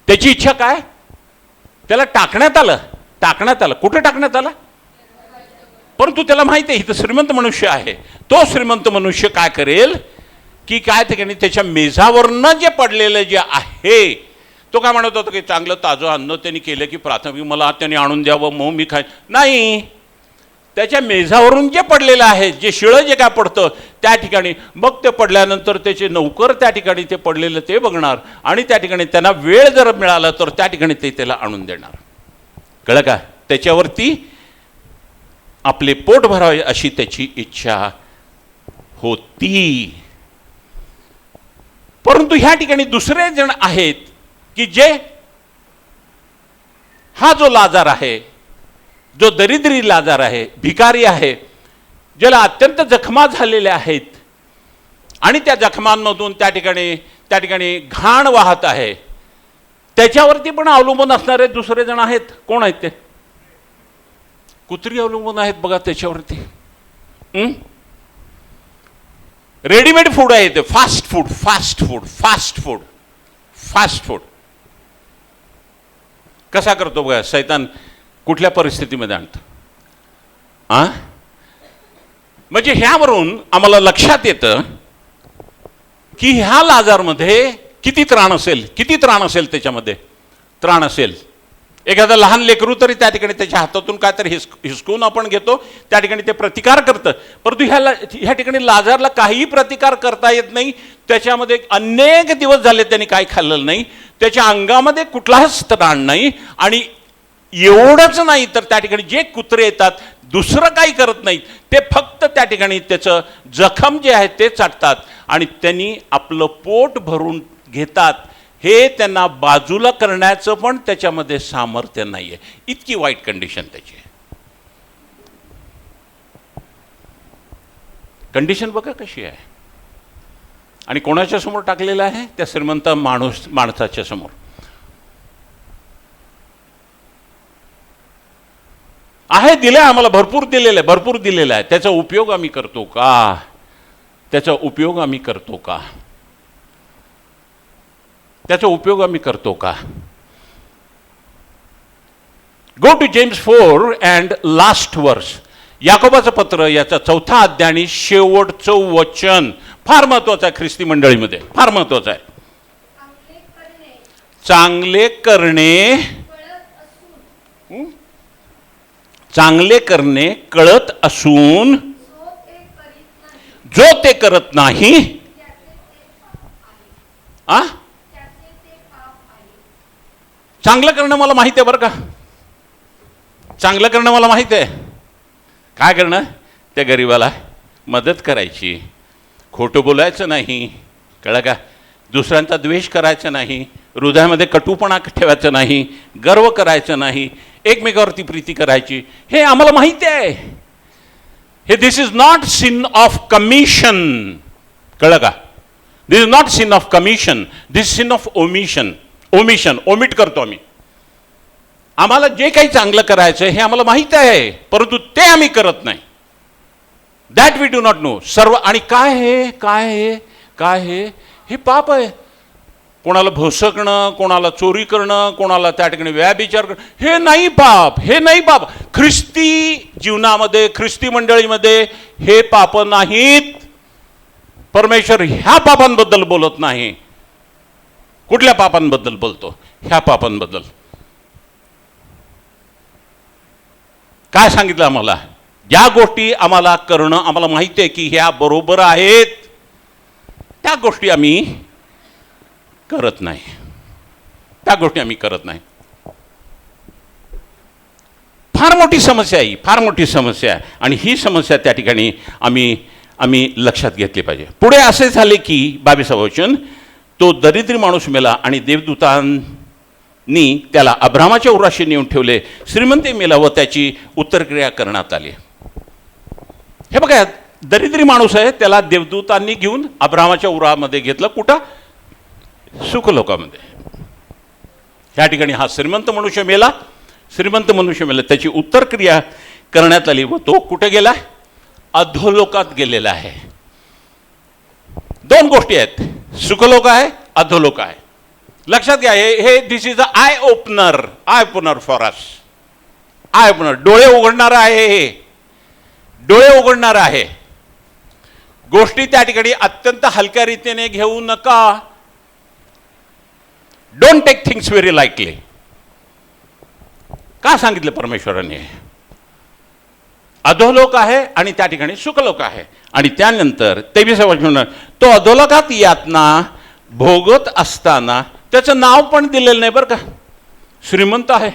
Speaker 2: त्याची इच्छा काय? त्याला टाकण्यात आलं. कुठे टाकण्यात आलं? परंतु त्याला माहिती आहे इथं श्रीमंत मनुष्य आहे. तो श्रीमंत मनुष्य काय करेल की काय ठिकाणी त्याच्या मेझावरनं जे पडलेलं जे आहे, तो काय म्हणत होता की चांगलं ताजं अन्न त्यांनी केलं की प्राथमिक मला त्यांनी आणून द्यावं, मग मी खाय नाही. त्याच्या मेझावरून जे पडलेलं आहे, जे शिळं जे काय पडतं त्या ठिकाणी, मग ते पडल्यानंतर त्याचे नौकर त्या ठिकाणी ते पडलेलं ते बघणार आणि त्या ठिकाणी त्यांना वेळ जर मिळाला तर त्या ठिकाणी ते त्याला आणून देणार. कळलं का? त्याच्यावरती आपले पोट भरावे अशी त्याची इच्छा होती. परंतु ह्या ठिकाणी दुसरे जण आहेत की जे हा जो लाजार आहे, जो दरिद्री लाजार आहे, भिकारी आहे, ज्याला अत्यंत जखमा झालेल्या आहेत आणि त्या जखमांमधून त्या ठिकाणी घाण वाहत आहे. त्याच्यावरती पण अवलंबून असणारे दुसरे जण आहेत. कोण आहेत ते? कुत्री अवलंबून आहेत बघा त्याच्यावरती. रेडीमेड फूड आहे ते, fast food, fast food, fast food, fast food. कसा करतो बघा सैतान, कुठल्या परिस्थितीमध्ये आणतं. म्हणजे ह्यावरून आम्हाला लक्षात येतं की ह्या लाजारमध्ये किती त्राण असेल, किती त्राण असेल त्याच्यामध्ये, त्राण असेल. एखादं लहान लेकरू तरी त्या ठिकाणी त्याच्या हातातून काहीतरी हिसकून आपण घेतो, त्या ठिकाणी ते प्रतिकार करतं. परंतु ह्या ठिकाणी लाजारला काही प्रतिकार करता येत नाही. त्याच्यामध्ये अनेक दिवस झाले त्यांनी काही खाल्लेलं नाही, त्याच्या अंगामध्ये कुठलाच त्राण नाही. आणि एवढंच नाही तर त्या ठिकाणी जे कुत्रे येतात दुसरं काही करत नाहीत, ते फक्त त्या ठिकाणी त्याचं जखम जे आहे ते चाटतात आणि त्यांनी आपलं पोट भरून घेतात. हे त्यांना बाजूला करण्याचं पण त्याच्यामध्ये सामर्थ्य नाही आहे. इतकी वाईट कंडिशन त्याची आहे. कंडिशन बघा कशी आहे. आणि कोणाच्या समोर टाकलेलं आहे? त्या श्रीमंत माणसाच्या समोर. आहे, दिलंय आम्हाला, भरपूर दिलेलं आहे, भरपूर दिलेलं आहे. त्याचा उपयोग आम्ही करतो का? त्याचा उपयोग आम्ही करतो का? त्याचा उपयोग आम्ही करतो का? Go to James 4 and last verse. याकोबाचं पत्र याचा 4था अध्याय आणि शेवटचं वचन फार महत्वाचं आहे. ख्रिस्ती मंडळीमध्ये फार महत्वाचं आहे. चांगले करणे, चांगले करणे कळत असून जो ते करत नाही, चांगलं करणं मला माहिती आहे बरं का, चांगलं करणं मला माहिती आहे. काय करणं? त्या गरीबाला मदत करायची, खोटं बोलायचं नाही, कळलं का? दुसऱ्यांचा द्वेष करायचा नाही, हृदयामध्ये कटुपणा ठेवायचं नाही, गर्व करायचं नाही, एकमेकावरती प्रीती करायची. हे आम्हाला माहिती आहे. हे this is not sin of commission, कळलं का? This is not sin of commission, this sin of omission. Omission, omit करतो आम्ही. आम्हाला जे काही चांगलं करायचं हे आम्हाला माहित आहे, परंतु ते आम्ही करत नाही. That we do not know. सर्व. आणि काय हे, काय हे, काय हे पाप आहे. कोणाला भोसकणं, कोणाला चोरी करणं, कोणाला त्या ठिकाणी व्यभिचार करणं, हे नाही पाप, हे नाही पाप. ख्रिस्ती जीवनामध्ये, ख्रिस्ती मंडळीमध्ये हे पाप नाहीत. परमेश्वर ह्या पापांबद्दल बोलत नाही. कुठल्या पापांबद्दल बोलतो? ह्या पापांबद्दल. काय सांगितलं आम्हाला? ज्या गोष्टी आम्हाला करणं आम्हाला माहिती आहे की ह्या बरोबर आहेत, त्या गोष्टी आम्ही करत नाही. त्या गोष्टी आम्ही करत नाही. फार मोठी समस्या आहे, फार मोठी समस्या आहे. आणि ही समस्या त्या ठिकाणी आम्ही लक्षात घेतली पाहिजे. पुढे असे झाले की 22वे वचन, तो दरिद्री माणूस मेला आणि देवदूतांनी त्याला अब्रामाच्या उराशी नेऊन ठेवले. श्रीमंत मेला व त्याची उत्तरक्रिया करण्यात आली. हे बघा, दरिद्री माणूस आहे, त्याला देवदूतांनी घेऊन अब्रामाच्या उरामध्ये घेतलं. कुठं? सुखलोकामध्ये. ह्या ठिकाणी हा श्रीमंत मनुष्य मेला, श्रीमंत मनुष्य मेला, त्याची उत्तरक्रिया करण्यात आली व तो कुठे गेला? अधोलोकात गेलेला आहे. दोन गोष्टी आहेत, सुखलोक आहे, अधोलोक आहे. लक्षात घ्या, हे this is a eye opener, eye opener for us. Eye opener, डोळे उघडणार आहे. हे डोळे उघडणार आहे. गोष्टी त्या ठिकाणी अत्यंत हलक्या रीतीने घेऊ नका. Don't take things very lightly. का सांगितलं परमेश्वराने? अधोलोक आहे आणि त्या ठिकाणी सुखलोक आहे. आणि त्यानंतर 23वे वचन, तो अधोलोकात यातना भोगत असताना, त्याचं नाव पण दिलेलं नाही बरं का. श्रीमंत आहे,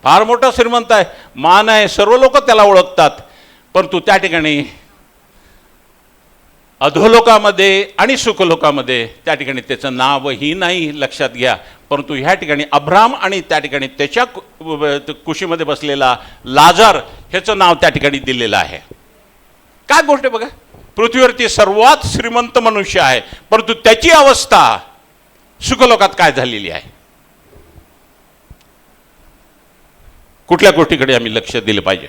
Speaker 2: फार मोठा श्रीमंत आहे, मान आहे, सर्व लोक त्याला ओळखतात. परंतु त्या ठिकाणी अधोलोकामध्ये आणि सुखलोकामध्ये त्या ठिकाणी त्याचं नावही नाही. लक्षात घ्या. परंतु ह्या ठिकाणी अब्राम आणि त्या ठिकाणी त्याच्या कुशीमध्ये बसलेला लाजार ह्याचं नाव त्या ठिकाणी दिलेलं आहे. काय गोष्ट आहे बघा, पृथ्वीवरती सर्वात श्रीमंत मनुष्य आहे, परंतु त्याची अवस्था सुखलोकात काय झालेली आहे? कुठल्या गोष्टीकडे आम्ही लक्ष दिलं पाहिजे.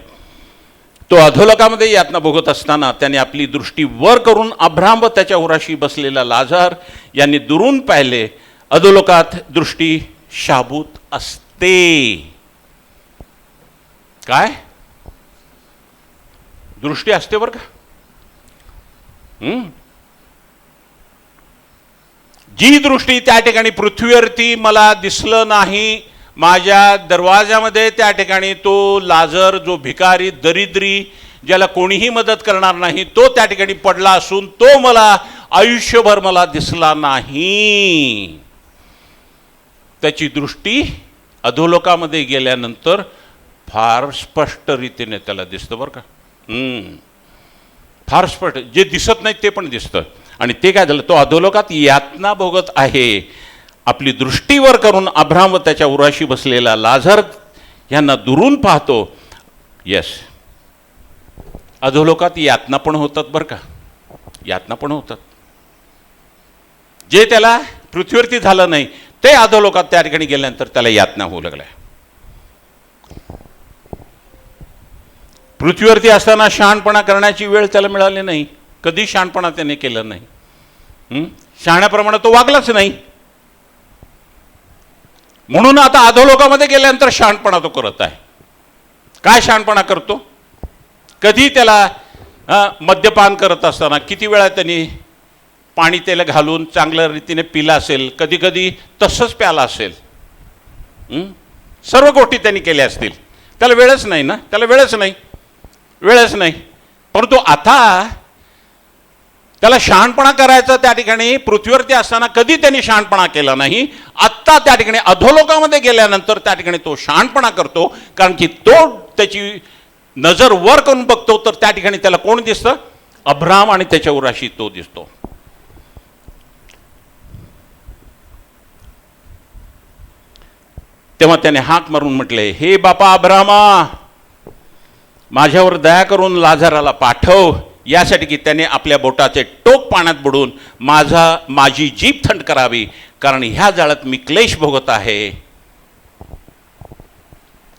Speaker 2: तो अधोलोकामध्ये यातना भोगत असताना त्याने आपली दृष्टी वर करून अब्राम व त्याच्या उराशी बसलेला लाजार यांनी दुरून पाहिले. अधोलोकात दृष्टी शाबूत असते. काय दृष्टी असते बरं का. जी दृष्टी त्या ठिकाणी पृथ्वीवरती मला दिसलं नाही, माझ्या दरवाजामध्ये त्या ठिकाणी तो लाजर जो भिकारी दरिद्री ज्याला कोणीही मदत करणार नाही तो त्या ठिकाणी पडला असून तो मला आयुष्यभर मला दिसला नाही. त्याची दृष्टी अधोलोकामध्ये गेल्यानंतर फार स्पष्ट रीतीने त्याला दिसतं बरं का. फार स्पष्ट, जे दिसत नाही ते पण दिसतं. आणि ते काय झालं, तो अधोलोकात यातना भोगत आहे. आपली दृष्टीवर करून अब्राम व त्याच्या उराशी बसलेला लाजर यांना दुरून पाहतो. यस, अधोलोकात यातना पण होतात बरं का, यातना पण होतात. जे त्याला पृथ्वीवरती झालं नाही ते अधोलोकात त्या ठिकाणी गेल्यानंतर त्याला यातना होऊ लागल्या. पृथ्वीवरती असताना शहाणपणा करण्याची वेळ त्याला मिळाली नाही. कधी शहाणपणा त्याने केलं नाही. शहाण्याप्रमाणे तो वागलाच नाही. म्हणून आता अधोलोकामध्ये गेल्यानंतर शहाणपणा तो करत आहे. काय शहाणपणा करतो? कधी त्याला मद्यपान करत असताना किती वेळा त्यांनी पाणी त्याला घालून चांगल्या रीतीने पिला असेल, कधी कधी तसंच प्याला असेल. सर्व गोष्टी त्यांनी केल्या असतील. त्याला वेळच नाही ना, त्याला वेळच नाही. परंतु आता त्याला शहाणपणा करायचा त्या ठिकाणी पृथ्वीवरती असताना कधी त्यांनी शहाणपणा केला नाही. आत्ता त्या ठिकाणी अधोलोकामध्ये गेल्यानंतर त्या ठिकाणी तो शहाणपणा करतो. कारण की तो त्याची नजर वर करून बघतो तर त्या ठिकाणी त्याला कोण दिसतं? अब्राम आणि त्याच्या उराशी तो दिसतो. तेव्हा त्याने हाक मारून म्हटले, हे बापा अब्रामा, माझ्यावर दया करून लाजाराला पाठव, यासाठी की त्याने आपल्या बोटाचे टोक पाण्यात बुडून माझी जीभ थंड करावी, कारण ह्या जाळ्यात मी क्लेश भोगत आहे.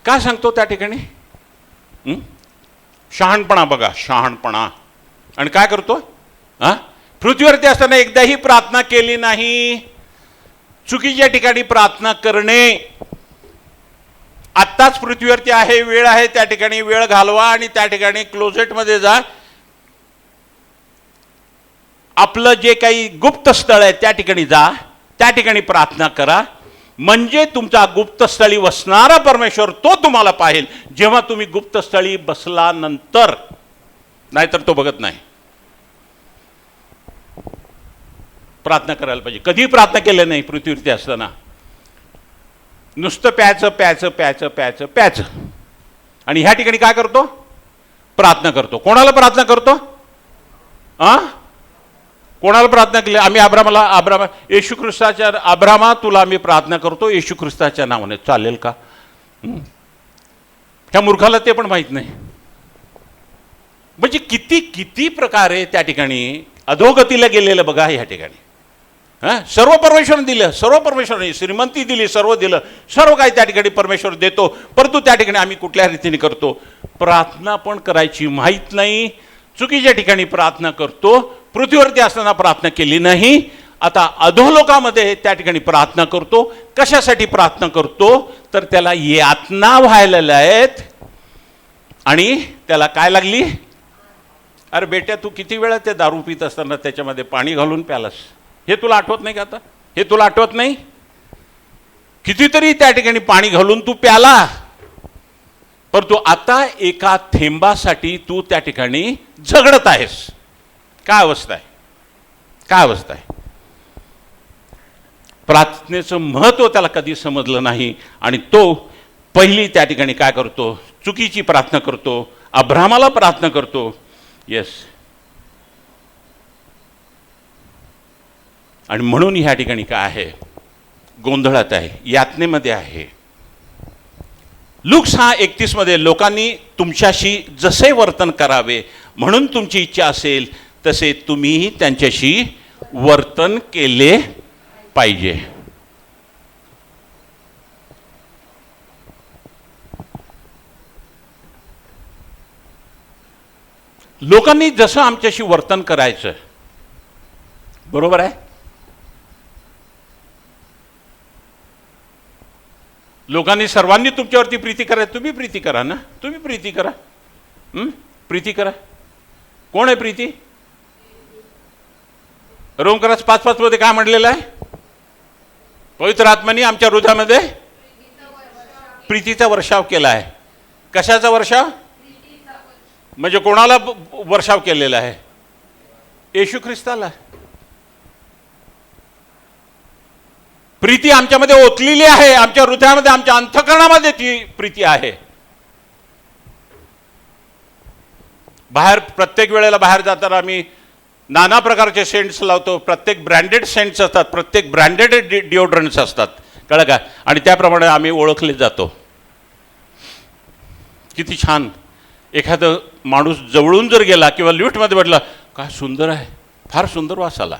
Speaker 2: काय सांगतो त्या ठिकाणी? शहाणपणा बघा, शहाणपणा. आणि काय करतो? पृथ्वीवरती असताना एकदाही प्रार्थना केली नाही. चुकीच्या ठिकाणी प्रार्थना करणे. आत्ताच पृथ्वीवरती आहे, वेळ आहे, त्या ठिकाणी वेळ घालवा आणि त्या ठिकाणी क्लोजेटमध्ये जा. आपलं जे काही गुप्त स्थळ आहे त्या ठिकाणी जा, त्या ठिकाणी प्रार्थना करा. म्हणजे तुमचा गुप्तस्थळी वसणारा परमेश्वर तो तुम्हाला पाहेल जेव्हा तुम्ही गुप्तस्थळी बसल्यानंतर. नाहीतर तो बघत नाही. प्रार्थना करायला पाहिजे. कधी प्रार्थना केली नाही पृथ्वीवरती असताना. नुसतं प्यायचं. आणि ह्या ठिकाणी काय करतो? प्रार्थना करतो. कोणाला प्रार्थना करतो? कोणाला प्रार्थना केली? आम्ही अब्रामा येशू ख्रिस्ताच्या, अब्रामा तुला आम्ही प्रार्थना करतो येशू ख्रिस्ताच्या नावाने. चालेल का? त्या मूर्खाला ते पण माहित नाही. म्हणजे किती प्रकारे त्या ठिकाणी अधोगतीला गेलेलं बघा. ह्या ठिकाणी सर्व परमेश्वराने दिलं, सर्व परमेश्वराने श्रीमंती दिली, सर्व दिलं, सर्व काही त्या ठिकाणी परमेश्वर देतो. परंतु त्या ठिकाणी आम्ही कुठल्या रीतीने करतो? प्रार्थना पण करायची माहीत नाही. चुकीच्या ठिकाणी प्रार्थना करतो. पृथ्वीवरती असताना प्रार्थना केली नाही. आता अधोलोकामध्ये त्या ठिकाणी प्रार्थना करतो. कशासाठी प्रार्थना करतो? तर त्याला यातना व्हायला आहेत. आणि त्याला काय लागली? अरे बेट्या, तू किती वेळा ते दारू पित असताना त्याच्यामध्ये पाणी घालून प्यालास. हे तुला आठवत नाही का? आता हे तुला आठवत नाही? कितीतरी त्या ठिकाणी पाणी घालून तू प्याला. परंतु आता एका थेंबासाठी तू त्या ठिकाणी झगडत आहेस. काय अवस्था आहे? प्रार्थनेचं महत्त्व त्याला कधी समजलं नाही. आणि तो पहिली त्या ठिकाणी काय करतो? चुकीची प्रार्थना करतो. अब्रामाला प्रार्थना करतो. येस. आणि म्हणून ह्या ठिकाणी काय आहे? गोंधळात आहे, यातनेमध्ये आहे. लूक 6:31 मध्ये लोकांनी तुमच्याशी जसे वर्तन करावे म्हणून तुमची इच्छा असेल तसे तुम्हीही त्यांच्याशी वर्तन केले पाहिजे. लोकांनी जसं आमच्याशी वर्तन करायचं, बरोबर आहे? लोकांनी सर्वांनी तुमच्यावरती प्रीती करा, तुम्ही प्रीती करा ना, तुम्ही प्रीती करा. प्रीती करा. कोण आहे प्रीती? रोमकरास 5:5 मध्ये काय म्हटलेलं आहे? पवित्र आत्म्याने आमच्या हृदयामध्ये प्रीतीचा वर्षाव केला आहे. कशाचा वर्षाव? म्हणजे कोणाला वर्षाव केलेला आहे? येशू ख्रिस्ताला. प्रीती आमच्यामध्ये ओतलेली आहे, आमच्या हृदयामध्ये, आमच्या अंतःकरणामध्ये ती प्रीती आहे. बाहेर प्रत्येक वेळेला बाहेर जाताना आम्ही नाना प्रकारचे सेंट्स लावतो. प्रत्येक ब्रँडेड सेंट्स असतात, प्रत्येक ब्रँडेड डिओड्रंट्स असतात, कळलं का? आणि त्याप्रमाणे आम्ही ओळखले जातो. किती छान. एखादं माणूस जवळून जर गेला किंवा लिफ्टमध्ये म्हटलं, काय सुंदर आहे, फार सुंदर वास आला,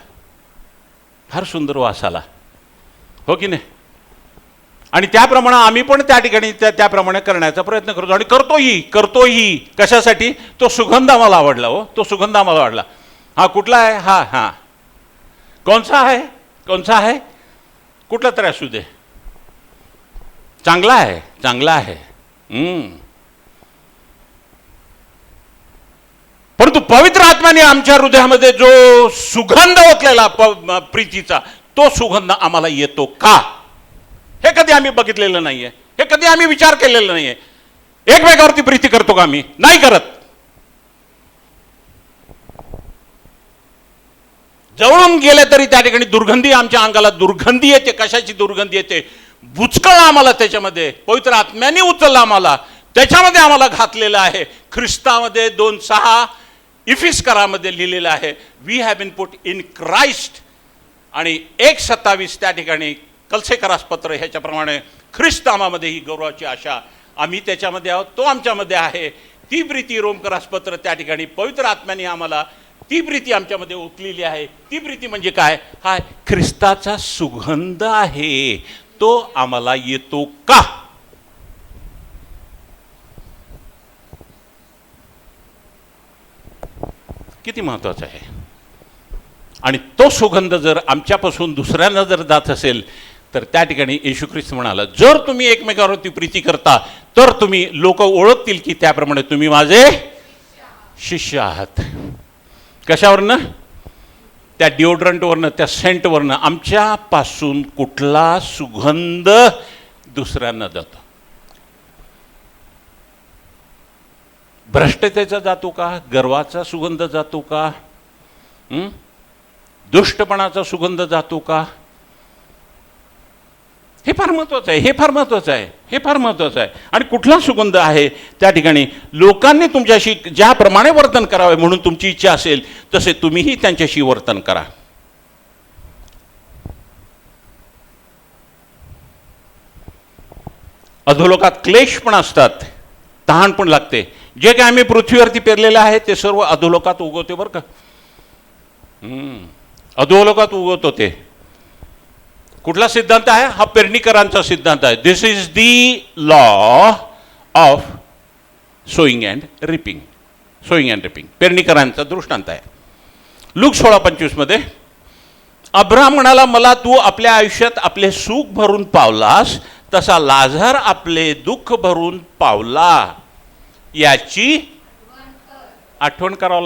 Speaker 2: फार सुंदर वास आला, हो की नाही? आणि त्याप्रमाणे आम्ही पण त्या ठिकाणी त्याप्रमाणे करण्याचा प्रयत्न करतो आणि करतोही. कशासाठी? तो सुगंध आम्हाला आवडला. हो, तो सुगंध आम्हाला आवडला. हा कुठला आहे? हा कोणचा आहे? कुठला तरी असू दे, चांगला आहे. परंतु पवित्र आत्म्याने आमच्या हृदयामध्ये जो सुगंध ओतलेला प्रीतीचा, तो सुगंध आम्हाला येतो का? हे कधी आम्ही बघितलेलं नाहीये, हे कधी आम्ही विचार केलेला नाहीये. एकमेकावरती प्रीती करतो का आम्ही? नाही करत. जवळून गेले तरी त्या ठिकाणी दुर्गंधी, आमच्या अंगाला दुर्गंधी येते. कशाची दुर्गंधी येते? बुचकळ आम्हाला त्याच्यामध्ये पवित्र आत्म्याने उचलला, आम्हाला त्याच्यामध्ये आम्हाला घातलेलं आहे. ख्रिस्तामध्ये 2:6 इफिस्करामध्ये लिहिलेलं आहे, we have been put in Christ. आणि 1:27 त्या ठिकाणी कलसेकरास पत्र ह्याच्याप्रमाणे ख्रिस्त आम्हामध्ये ही गौरवाची आशा, आम्ही त्याच्यामध्ये आहोत, तो आमच्यामध्ये आहे. ती प्रीती रोमकरास पत्र त्या ठिकाणी पवित्र आत्म्याने आम्हाला ती प्रीती आमच्यामध्ये ओतलेली आहे. ती प्रीती म्हणजे काय? हा ख्रिस्ताचा सुगंध आहे, तो आम्हाला येतो का? किती महत्वाचं आहे. आणि तो सुगंध जर आमच्यापासून दुसऱ्यांना जर जात असेल तर त्या ठिकाणी येशू ख्रिस्त म्हणाला, जर तुम्ही एकमेकांवरती प्रीती करता तर तुम्ही लोक ओळखतील की त्याप्रमाणे तुम्ही माझे शिष्य आहात. कशावरनं? त्या डिओड्रंटवरनं, त्या सेंटवरनं आमच्यापासून कुठला सुगंध दुसऱ्यांना जातो? भ्रष्टतेचा जातो का? गर्वाचा सुगंध जातो का? दुष्टपणाचा सुगंध जातो का? हे फार महत्वाचं आहे. आणि कुठला सुगंध आहे? त्या ठिकाणी लोकांनी तुमच्याशी ज्याप्रमाणे वर्तन करावे म्हणून तुमची इच्छा असेल तसे तुम्हीही त्यांच्याशी वर्तन करा. अधोलोकात क्लेश पण असतात, तहान पण लागते. जे काय आम्ही पृथ्वीवरती पेरलेलं आहे ते सर्व अधोलोकात उगवते बरं का. अधोलोकात उगवतो ते. कुठला सिद्धांत आहे? हा पेरणीकरांचा सिद्धांत आहे. This is the law of sowing and reaping. पेरणीकरांचा दृष्टांत आहे. लूक 16:25 मध्ये अब्राहम म्हणाला, मला तू आपल्या आयुष्यात आपले सुख भरून पावलास तसा लाझर आपले दुःख भरून पावला. याची आठवण करावं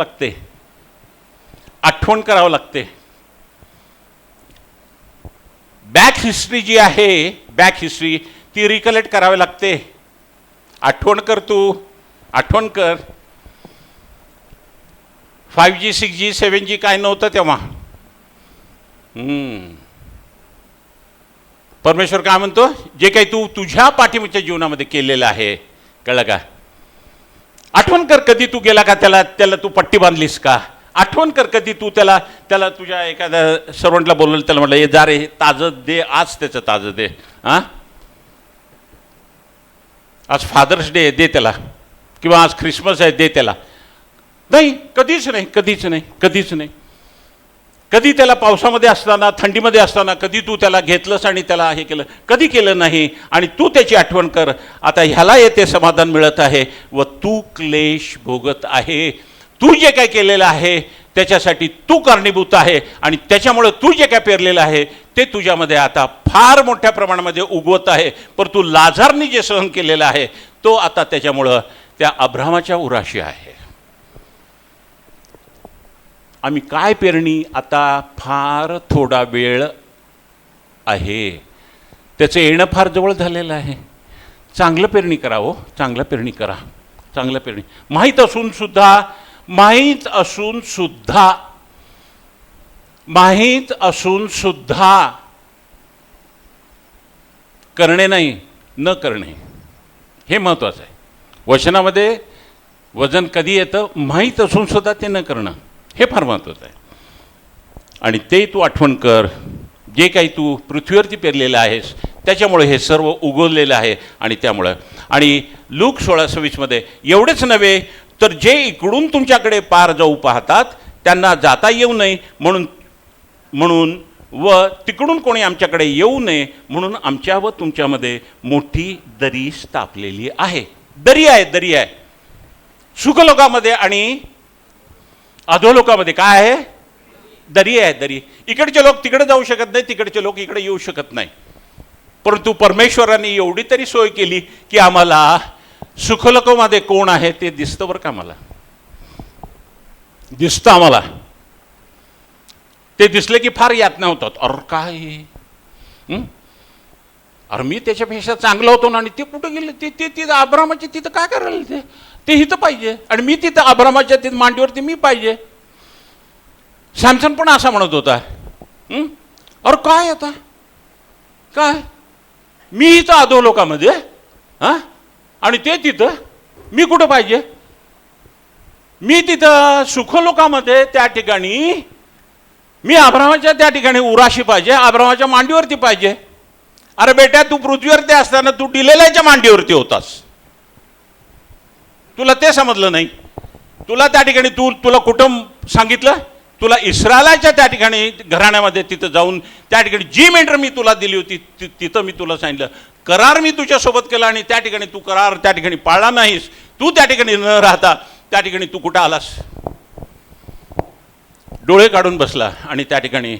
Speaker 2: लागते. बॅक हिस्ट्री जी आहे, बॅक हिस्ट्री ती रिकलेक्ट करावी लागते. आठवण कर. 5G 6G 7G काय नव्हतं तेव्हा. परमेश्वर काय म्हणतो? जे काही तू तुझ्या पाठीमागच्या जीवनामध्ये केलेलं आहे, कळलं का? आठवण कर. कधी तू गेला का त्याला तू पट्टी बांधलीस का? आठवण कर कधी तू त्याला तुझ्या एखाद्या सर्वंटला बोलवलं, त्याला म्हटलं, हे जा रे, ताजं दे, आज त्याचं ताजं दे. आज फादर्स डे दे त्याला, किंवा आज ख्रिसमस आहे दे त्याला. नाही, कधीच नाही. कधी त्याला पावसामध्ये असताना, थंडीमध्ये असताना कधी तू त्याला घेतलंस आणि त्याला हे केलं? कधी केलं नाही. आणि तू त्याची आठवण कर. आता ह्याला येते समाधान मिळत आहे व तू क्लेश भोगत आहे. तू जे काय केलेलं आहे त्याच्यासाठी तू कारणीभूत आहे आणि त्याच्यामुळे तू जे काय पेरलेलं आहे ते तुझ्यामध्ये आता फार मोठ्या प्रमाणामध्ये उगवत आहे. परंतु लाझारने जे सहन केलेलं आहे तो आता त्याच्यामुळं त्या अब्रामाच्या उराशी आहे. आम्ही काय पेरणी आता फार थोडा वेळ आहे, त्याचं येणं फार जवळ झालेलं आहे. चांगलं पेरणी करा हो, चांगलं पेरणी करा, चांगलं पेरणी. माहीत असून सुद्धा करणे नाही, न करणे हे महत्त्वाचं आहे. वचनामध्ये वजन कधी येतं, माहीत असून सुद्धा ते न करणं हे फार महत्त्वाचं आहे. आणि ते तू आठवण कर, जे काही तू पृथ्वीवरती पेरलेलं आहेस त्याच्यामुळे हे सर्व उगवलेलं आहे. आणि त्यामुळं आणि लूक 16:26 एवढेच नव्हे तर जे इकडून तुमच्याकडे पार जाऊ पाहतात त्यांना जाता येऊ नये म्हणून व तिकडून कोणी आमच्याकडे येऊ नये म्हणून आमच्या व तुमच्यामध्ये मोठी दरी स्थापलेली आहे. दरी आहे. सुखलोकामध्ये आणि अधोलोकामध्ये काय आहे? दरी आहे, दरी. इकडचे लोक तिकडे जाऊ शकत नाही, तिकडचे लोक इकडे येऊ शकत नाही. परंतु परमेश्वराने एवढी तरी सोय केली की आम्हाला सुखलोकामध्ये कोण आहे ते दिसतं बरं का. आम्हाला दिसतं, आम्हाला ते दिसले की फार यातना होतात. अरे काय, अरे मी त्याच्यापेक्षा चांगला होतो ना, आणि ते कुठं गेले, ते तिथं अब्रामाच्या तिथं काय करायला, ते इथं पाहिजे, आणि मी तिथं अब्रामाच्या तिथं मांडीवरती मी पाहिजे. सॅमसन पण असा म्हणत होता. अरे काय आता, काय मी इथं अधोलोकामध्ये आणि ते तिथं, मी कुठं पाहिजे, मी तिथं सुखलोकामध्ये, त्या ठिकाणी मी अब्रामाच्या त्या ठिकाणी उराशी पाहिजे, अब्रामाच्या मांडीवरती पाहिजे. अरे बेटा, तू पृथ्वीवरती असताना तू डिलेलाच्या मांडीवरती होतास, तुला ते समजलं नाही. तुला त्या ठिकाणी तुला कुठं सांगितलं, तुला इस्रायलाच्या त्या ठिकाणी घराण्यामध्ये तिथं जाऊन त्या ठिकाणी जी मेंढर मी तुला दिली होती तिथं मी तुला सांगितलं, करार मी तुझ्यासोबत केला आणि त्या ठिकाणी तू करार त्या ठिकाणी पाळला नाहीस. तू त्या ठिकाणी न राहता त्या ठिकाणी तू कुठं आलास, डोळे काढून बसला आणि त्या ठिकाणी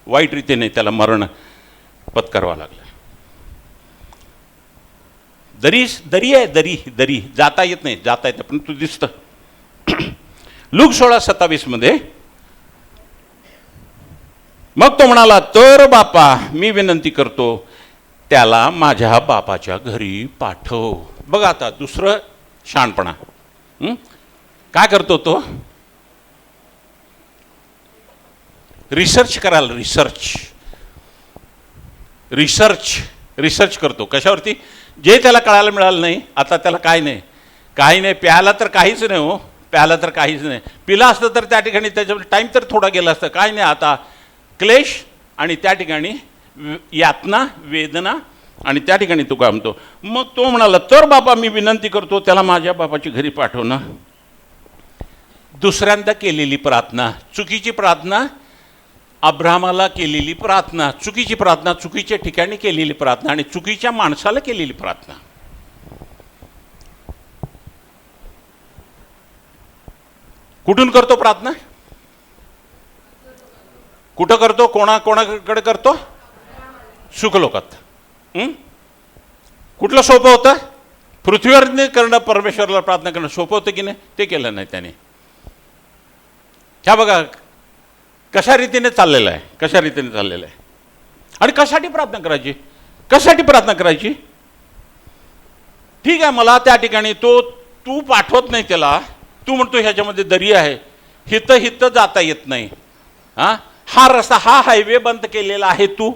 Speaker 2: वाईट रीतीने त्याला मरण पत्करावं लागलं. दरी आहे, दरी जाता येत नाही, जाता येतं पण तू दिसतं. लूक 16:27 मग तो म्हणाला, तर बापा मी विनंती करतो त्याला माझ्या बापाच्या घरी पाठव. बघा आता दुसरं शहाणपणा. काय करतो तो? रिसर्च करायला, रिसर्च करतो. कशावरती? जे त्याला कळायला मिळालं नाही, आता त्याला काही नाही. प्यायला तर काहीच नाही हो, प्यायला तर काहीच नाही. पिला असतं तर त्या ठिकाणी त्याच्यामध्ये टाईम तर थोडा गेला असतं. काय नाही, आता क्लेश आणि त्या ठिकाणी यातना, वेदना, आणि त्या ठिकाणी तो काय म्हणतो. मग तो म्हणाला, तर बाबा मी विनंती करतो त्याला माझ्या बापाची घरी पाठव ना. दुसऱ्यांदा केलेली प्रार्थना, चुकीची प्रार्थना, अब्रामाला केलेली प्रार्थना, चुकीची प्रार्थना, चुकीच्या ठिकाणी केलेली प्रार्थना आणि चुकीच्या माणसाला केलेली प्रार्थना. कुठून करतो प्रार्थना? कुठं करतो? कोणाकडे करतो? सुखलोकात. कुठलं सोपं होतं? पृथ्वीवर करणं, परमेश्वराला प्रार्थना करणं सोपं होतं की नाही? ते केलं नाही त्याने. ह्या बघा कशा रीतीने चाललेलं आहे, आणि कशासाठी प्रार्थना करायची? ठीक आहे, मला त्या ठिकाणी तू पाठवत नाही त्याला, तू म्हणतो ह्याच्यामध्ये दरी आहे, हित जाता येत नाही. हा रस्ता, हा हायवे बंद केलेला आहे तू.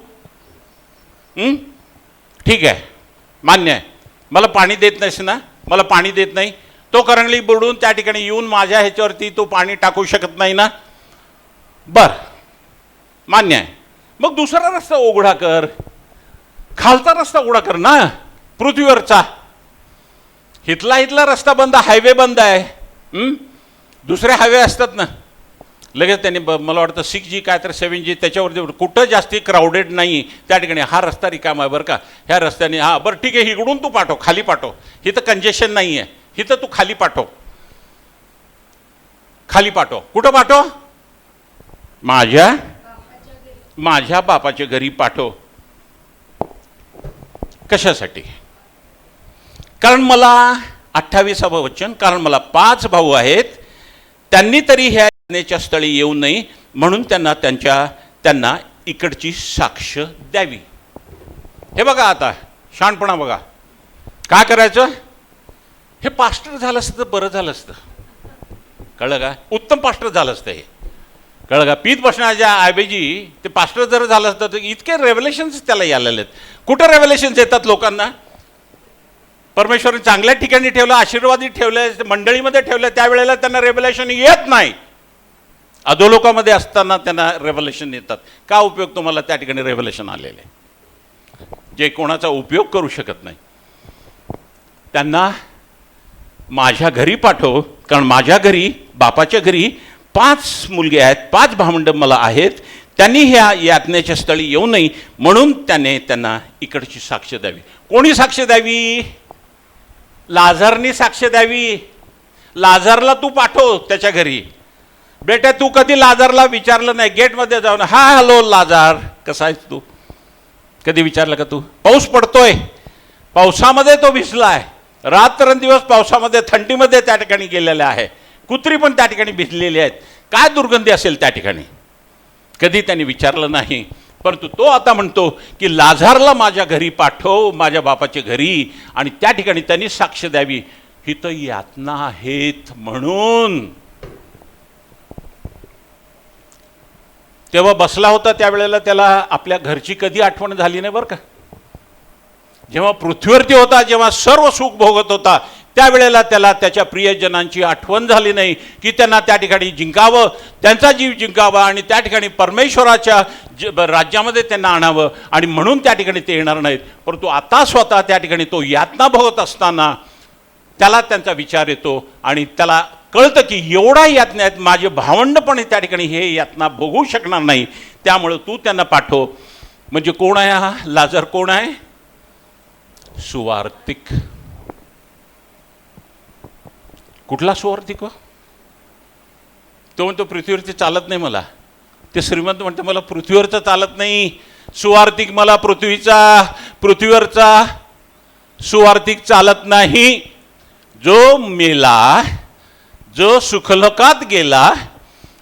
Speaker 2: ठीक आहे, मान्य आहे. मला पाणी देत नाहीस ना, मला पाणी देत नाही. तो करंगळी बुडून त्या ठिकाणी येऊन माझ्या ह्याच्यावरती तो पाणी टाकू शकत नाही ना. बर, मान्य आहे. मग दुसरा रस्ता उघडा कर, खालचा रस्ता उघडा कर ना, पृथ्वीवरचा. इथला रस्ता बंद, हायवे बंद आहे. दुसरे हायवे असतात ना, लगेच त्यांनी मला वाटतं 6G काय तर 7G त्याच्यावरती कुठं जास्ती क्राऊडेड नाही त्या ठिकाणी हा रस्ता रिकामा आहे बरं का, ह्या रस्त्याने. हां बरं ठीक आहे, इकडून तू पाठव, खाली पाठव, इथं कंजेशन नाही आहे, इथं तू खाली पाठव. खाली पाठव. कुठं पाठव? माझ्या बापाच्या घरी पाठव. कशासाठी? कारण मला 28वे वचन, कारण मला 5 भाऊ आहेत, त्यांनी तरी ह्या यज्ञाच्या स्थळी येऊ नये म्हणून त्यांना इकडची साक्ष द्यावी. हे बघा, आता शहाणपणा बघा. काय करायचं? हे पास्टर झालं असतं तर बरं झालं असतं. कळलं का? उत्तम पास्टर झालं असतं हे. कळलं का? पीत बसण्याच्या ऐवजी ते पास्टर जर झालं असतं तर इतके रेव्हलेशन्स त्याला यायला आहेत. कुठं रेव्हलेशन्स येतात लोकांना? परमेश्वराने चांगल्या ठिकाणी ठेवलं, आशीर्वादित ठेवलं, मंडळीमध्ये ठेवलं, त्यावेळेला त्यांना रेव्हलेशन येत नाही. अधोलोकामध्ये असताना त्यांना रेव्हलेशन येतात. का उपयोग तुम्हाला त्या ठिकाणी रेव्हलेशन आलेले? जे कोणाचा उपयोग करू शकत नाही त्यांना माझ्या घरी पाठव, कारण माझ्या घरी, बापाच्या घरी 5 मुलगे आहेत, 5 भावंड मला आहेत, त्यांनी ह्या यातनेच्या स्थळी येऊ नये म्हणून त्यांना इकडची साक्ष द्यावी. कोणी साक्ष द्यावी? लाझरनी साक्ष द्यावी. लाझरला तू पाठव त्याच्या घरी. बेटा, तू कधी लाझरला विचारलं नाही गेटमध्ये जाऊन, हा हॅलो लाझर, कसा आहेस तू? कधी विचारलं का तू? पाऊस पडतोय, पावसामध्ये तो भिजलाय, रात्रंदिवस पावसामध्ये, थंडीमध्ये त्या ठिकाणी गेलेला आहे, कुत्री पण त्या ठिकाणी भिजलेली आहेत, काय दुर्गंधी असेल त्या ठिकाणी? कधी त्यांनी विचारलं नाही. परंतु तो आता म्हणतो की लाझारला माझ्या घरी पाठव, माझ्या बापाच्या घरी, आणि त्या ठिकाणी त्यांनी साक्ष द्यावी, ही तर यातना आहेत म्हणून. तेव्हा बसला होता त्यावेळेला त्याला आपल्या घरची कधी आठवण झाली नाही बरं का. जेव्हा पृथ्वीवरती होता, जेव्हा सर्व सुख भोगत होता, त्यावेळेला त्याला त्याच्या प्रियजनांची आठवण झाली नाही की त्यांना त्या ठिकाणी जिंकावं, त्यांचा जीव जिंकावा आणि त्या ठिकाणी परमेश्वराच्या राज्यामध्ये त्यांना आणावं, आणि म्हणून त्या ठिकाणी ते येणार नाहीत. परंतु आता स्वतः त्या ठिकाणी तो यातना भोगत असताना त्याला त्यांचा विचार येतो आणि त्याला कळतं की एवढा यातना आहेत, माझे भावंड पण त्या ठिकाणी हे यातना भोगू शकणार नाही, त्यामुळे तू त्यांना पाठव. म्हणजे कोण आहे हा लाजर? कोण आहे? सुवार्तिक. कुठला सुवार्तिक? तो म्हणतो पृथ्वीवरती चालत नाही मला. ते श्रीमंत म्हणते मला पृथ्वीवरचं चालत नाही. सुवार्तिक मला पृथ्वीवरचा सुवार्तिक चालत नाही. जो मेला, जो सुखलोकात गेला,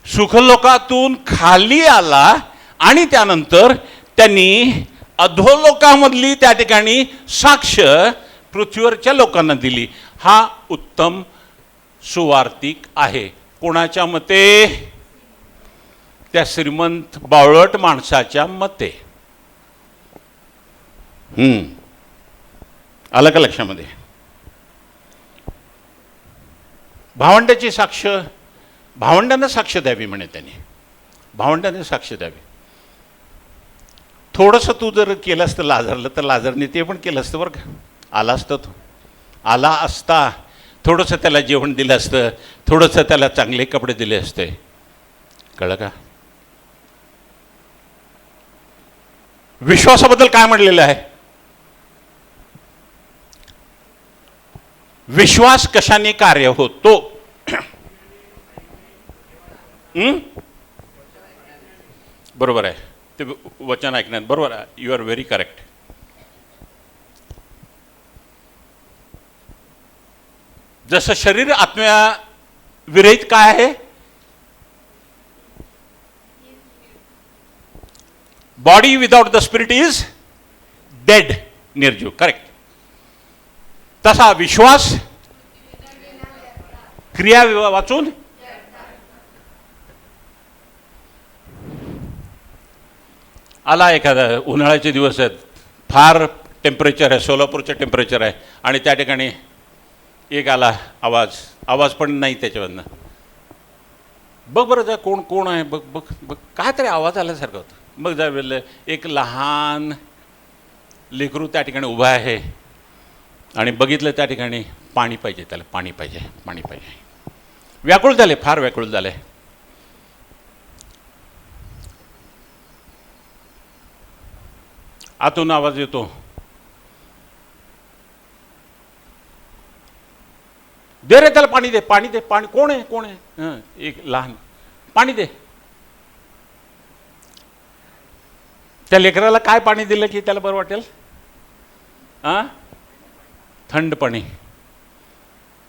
Speaker 2: सुखलोकातून खाली आला आणि त्यानंतर त्यांनी अधोलोकामधली त्या ठिकाणी साक्ष पृथ्वीवरच्या लोकांना दिली, हा उत्तम सुवार्तिक आहे. कोणाच्या मते? त्या श्रीमंत बावळट माणसाच्या मते. आलं का लक्षामध्ये? भावंडाची साक्ष, भावंडांना साक्ष द्यावी म्हणे त्यांनी, भावंडांना साक्ष द्यावी. थोडंसं तू जर केलं असतं लाजरलं तर लाजरने ते पण केलं असतं बरं का. आला असतं, तो आला असता, थोडंसं त्याला जेवण दिलं असतं, थोडंसं त्याला चांगले कपडे दिले असते. कळलं का? विश्वासाबद्दल काय म्हणलेलं आहे? विश्वास कशाने कार्य होतो? बरोबर आहे, ते वचन ऐकण्यात. बरोबर आहे, यू आर व्हेरी करेक्ट. जसं शरीर आत्म्या विरहित काय आहे? Body without the spirit is dead, निर्जीव. करेक्ट. तसा विश्वास क्रिया वाचून आला. एखादा उन्हाळ्याचे दिवस आहेत, फार टेम्परेचर आहे, सोलापूरचं टेम्परेचर आहे, आणि त्या ठिकाणी एक आला आवाज पण नाही त्याच्यामधनं. बघ बरं जा कोण कोण आहे, बघ बघ बघ, काय तरी आवाज आल्यासारखं होतं. मग जा एक लहान लेकरू त्या ठिकाणी उभा आहे, आणि बघितलं त्या ठिकाणी पाणी पाहिजे, त्याला पाणी पाहिजे, पाणी पाहिजे. व्याकुळ झाले, फार व्याकुळ झाले. आतून आवाज येतो, दे रे त्याला पाणी दे, पाणी दे, पाणी. कोण आहे, कोण आहे? हं, एक लहान, पाणी दे. त्या लेकराला काय पाणी दिलं की त्याला बरं वाटेल? थंड पाणी.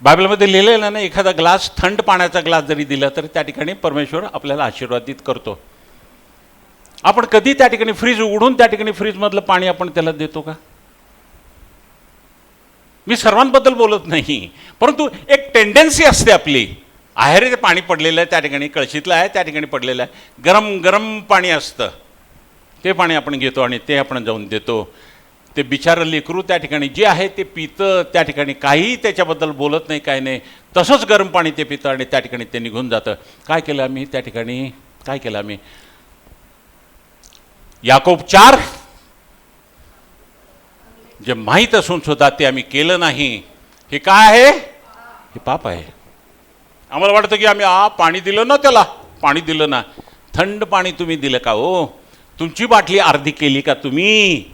Speaker 2: बायबलमध्ये लिहिलेलं ना, एखादा ग्लास, थंड पाण्याचा ग्लास जरी दिला तर त्या ठिकाणी परमेश्वर आपल्याला आशीर्वादित करतो. आपण कधी त्या ठिकाणी फ्रीज उघडून त्या ठिकाणी फ्रीजमधलं पाणी आपण त्याला देतो का? मी सर्वांबद्दल बोलत नाही, परंतु एक टेंडन्सी असते आपली. आहेर ते पाणी पडलेलं आहे त्या ठिकाणी, कळशीतलं आहे त्या ठिकाणी पडलेलं आहे, गरम गरम पाणी असतं, ते पाणी आपण घेतो आणि ते आपण जाऊन देतो. ते बिचारं लेकरू त्या ठिकाणी जे आहे ते पितं, त्या ठिकाणी काहीही त्याच्याबद्दल बोलत नाही, काय नाही, तसंच गरम पाणी ते पितं आणि त्या ठिकाणी ते निघून जातं. काय केलं आम्ही त्या ठिकाणी? काय केलं आम्ही? याकोब 4 जे माहीत असून सुद्धा ते आम्ही केलं नाही, हे काय आहे? हे पाप आहे. आम्हाला वाटतं की आम्ही पाणी दिलं ना, त्याला पाणी दिलं ना. थंड पाणी तुम्ही दिलं का हो? तुमची बाटली अर्धी केली का तुम्ही?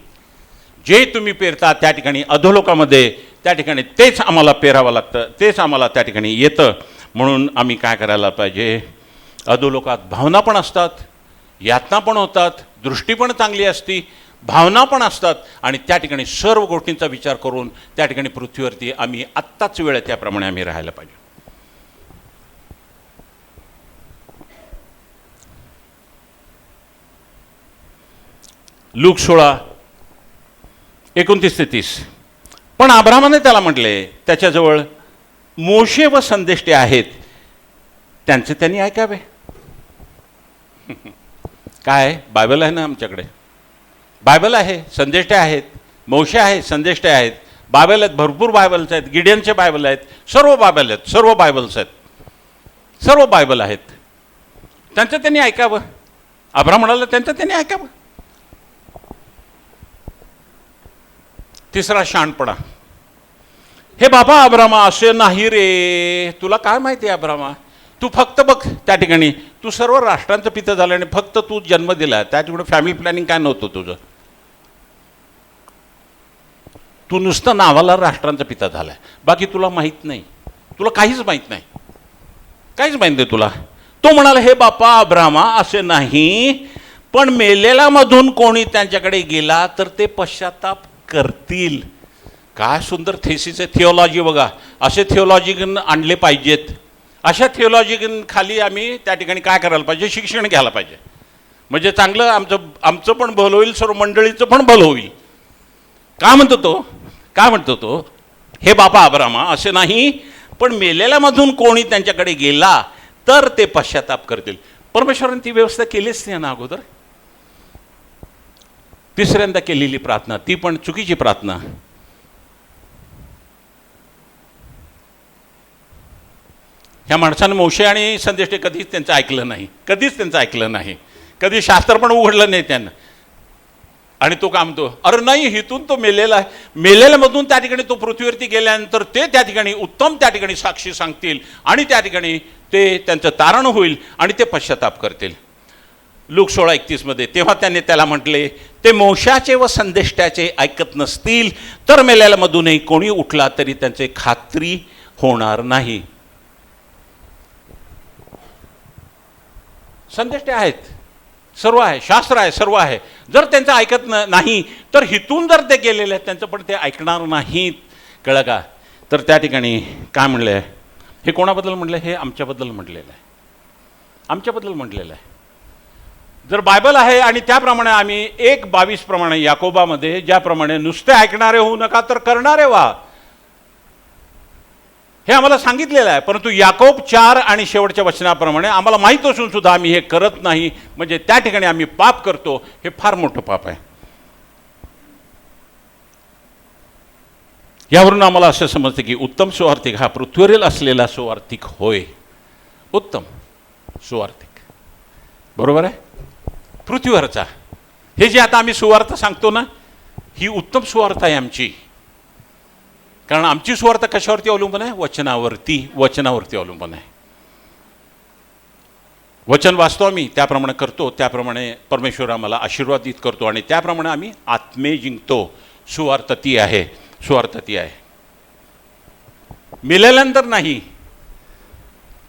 Speaker 2: जे तुम्ही पेरता त्या ठिकाणी अधोलोकामध्ये, त्या ठिकाणी तेच आम्हाला पेरावं लागतं, तेच आम्हाला त्या ठिकाणी येतं. म्हणून आम्ही काय करायला पाहिजे? अधोलोकात भावना पण असतात, यातना पण होतात, दृष्टी पण चांगली असती, भावना पण असतात, आणि त्या ठिकाणी सर्व गोष्टींचा विचार करून त्या ठिकाणी पृथ्वीवरती आम्ही आत्ताच वेळ त्याप्रमाणे आम्ही राहायला पाहिजे. लूक 16:29-30. पण अब्रामाने त्याला म्हटले, त्याच्याजवळ मोशे व संदेष्टे आहेत, त्यांचे त्यांनी ऐकावे. काय? बायबल आहे ना आमच्याकडे, बायबल आहे, संदेष्टे आहेत, मोशे आहे, संदेष्टे आहेत, बायबल आहेत, भरपूर बायबल्स आहेत, गिडियनचे बायबल आहेत, सर्व बायबल आहेत, सर्व बायबल्स आहेत, सर्व बायबल आहेत. त्यांचं त्यांनी ऐकावं. अब्राम म्हणाला त्यांचं त्यांनी ऐकावं. तिसरा शहाणपणा. हे बाबा अब्रामा, असे नाही रे, तुला काय माहिती आहे अब्रामा? तू फक्त बघ त्या ठिकाणी, तू सर्व राष्ट्रांचं पिता झालं आणि फक्त तू जन्म दिला, त्याच्याकडे फॅमिली प्लॅनिंग काय नव्हतं तुझं. तू नुसतं नावाला राष्ट्रांचा पिता झालाय, बाकी तुला माहीत नाही, तुला काहीच माहीत नाही, काहीच माहीत नाही तुला. तो म्हणाला, हे बापा अब्रामा, असे नाही, पण मेलेल्या मधून कोणी त्यांच्याकडे गेला तर ते पश्चाताप करतील. काय सुंदर थेसिस आहे, थिओलॉजी बघा. असे थिओलॉजी आणले पाहिजेत. अशा थिओलॉजी खाली आम्ही त्या ठिकाणी काय करायला पाहिजे? शिक्षण घ्यायला पाहिजे. म्हणजे चांगलं आमचं पण भलं होईल, सर्व मंडळीचं पण भलं होईल. काय म्हणतो तो? काय म्हणतो तो? हे बापा अब्रामा, असे नाही, पण मेलेल्यामधून कोणी त्यांच्याकडे गेला तर ते पश्चाताप करतील. परमेश्वराने ती व्यवस्था केलीच नाही ना अगोदर. तिसऱ्यांदा केलेली प्रार्थना, ती पण चुकीची प्रार्थना. ह्या माणसानं मोशे आणि संदेष्टे कधीच त्यांचं ऐकलं नाही, कधीच त्यांचं ऐकलं नाही, कधी शास्त्र पण उघडलं नाही त्यांना. आणि तो काय म्हणतो? अरे नाही, हिथून तो मेलेला आहे, मेलेल्यामधून त्या ठिकाणी तो पृथ्वीवरती गेल्यानंतर ते त्या ठिकाणी उत्तम त्या ठिकाणी साक्षी सांगतील आणि त्या ठिकाणी ते त्यांचं तारण होईल आणि ते पश्चाताप करतील. लूक 16:31 तेव्हा त्याने त्याला म्हटले, ते मोशाचे व संदेष्टाचे ऐकत नसतील तर मेलेल्यामधूनही कोणी उठला तरी त्यांचे खात्री होणार नाही. संदेष्टे आहेत, सर्व आहे, शास्त्र आहे, सर्व आहे. जर त्यांचं ऐकत नाही तर हिथून जर ते गेलेले आहेत त्यांचं पण ते ऐकणार नाहीत. कळलं का? तर त्या ठिकाणी काय म्हणलं आहे? हे कोणाबद्दल म्हटलं? हे आमच्याबद्दल म्हटलेलं आहे, आमच्याबद्दल म्हटलेलं आहे. जर बायबल आहे आणि त्याप्रमाणे आम्ही 1:22 प्रमाणे याकोबामध्ये ज्याप्रमाणे नुसते ऐकणारे होऊ नका तर करणारे व्हा, हे आम्हाला सांगितलेलं आहे. परंतु याकोब 4 आणि शेवटच्या वचनाप्रमाणे आम्हाला माहीत असून सुद्धा आम्ही हे करत नाही, म्हणजे त्या ठिकाणी आम्ही पाप करतो. हे फार मोठं पाप आहे. यावरून आम्हाला असं समजतं की उत्तम सुवार्थिक हा पृथ्वीवरील असलेला सुवार्थिक होय. उत्तम सुवार्थिक, बरोबर आहे, पृथ्वीवरचा. हे जे आता आम्ही सुवार्थ सांगतो ना, ही उत्तम सुवार्थ आहे आमची. कारण आमची सुवार्थ कशावरती अवलंबून आहे? वचनावरती, वचनावरती अवलंबून आहे. वचन वाचतो आम्ही, त्याप्रमाणे करतो, त्याप्रमाणे परमेश्वर आम्हाला आशीर्वादित करतो आणि त्याप्रमाणे आम्ही आत्मे जिंकतो. सुवार्थ ती आहे, सुवार्थ ती आहे. मिळाल्यानंतर नाही,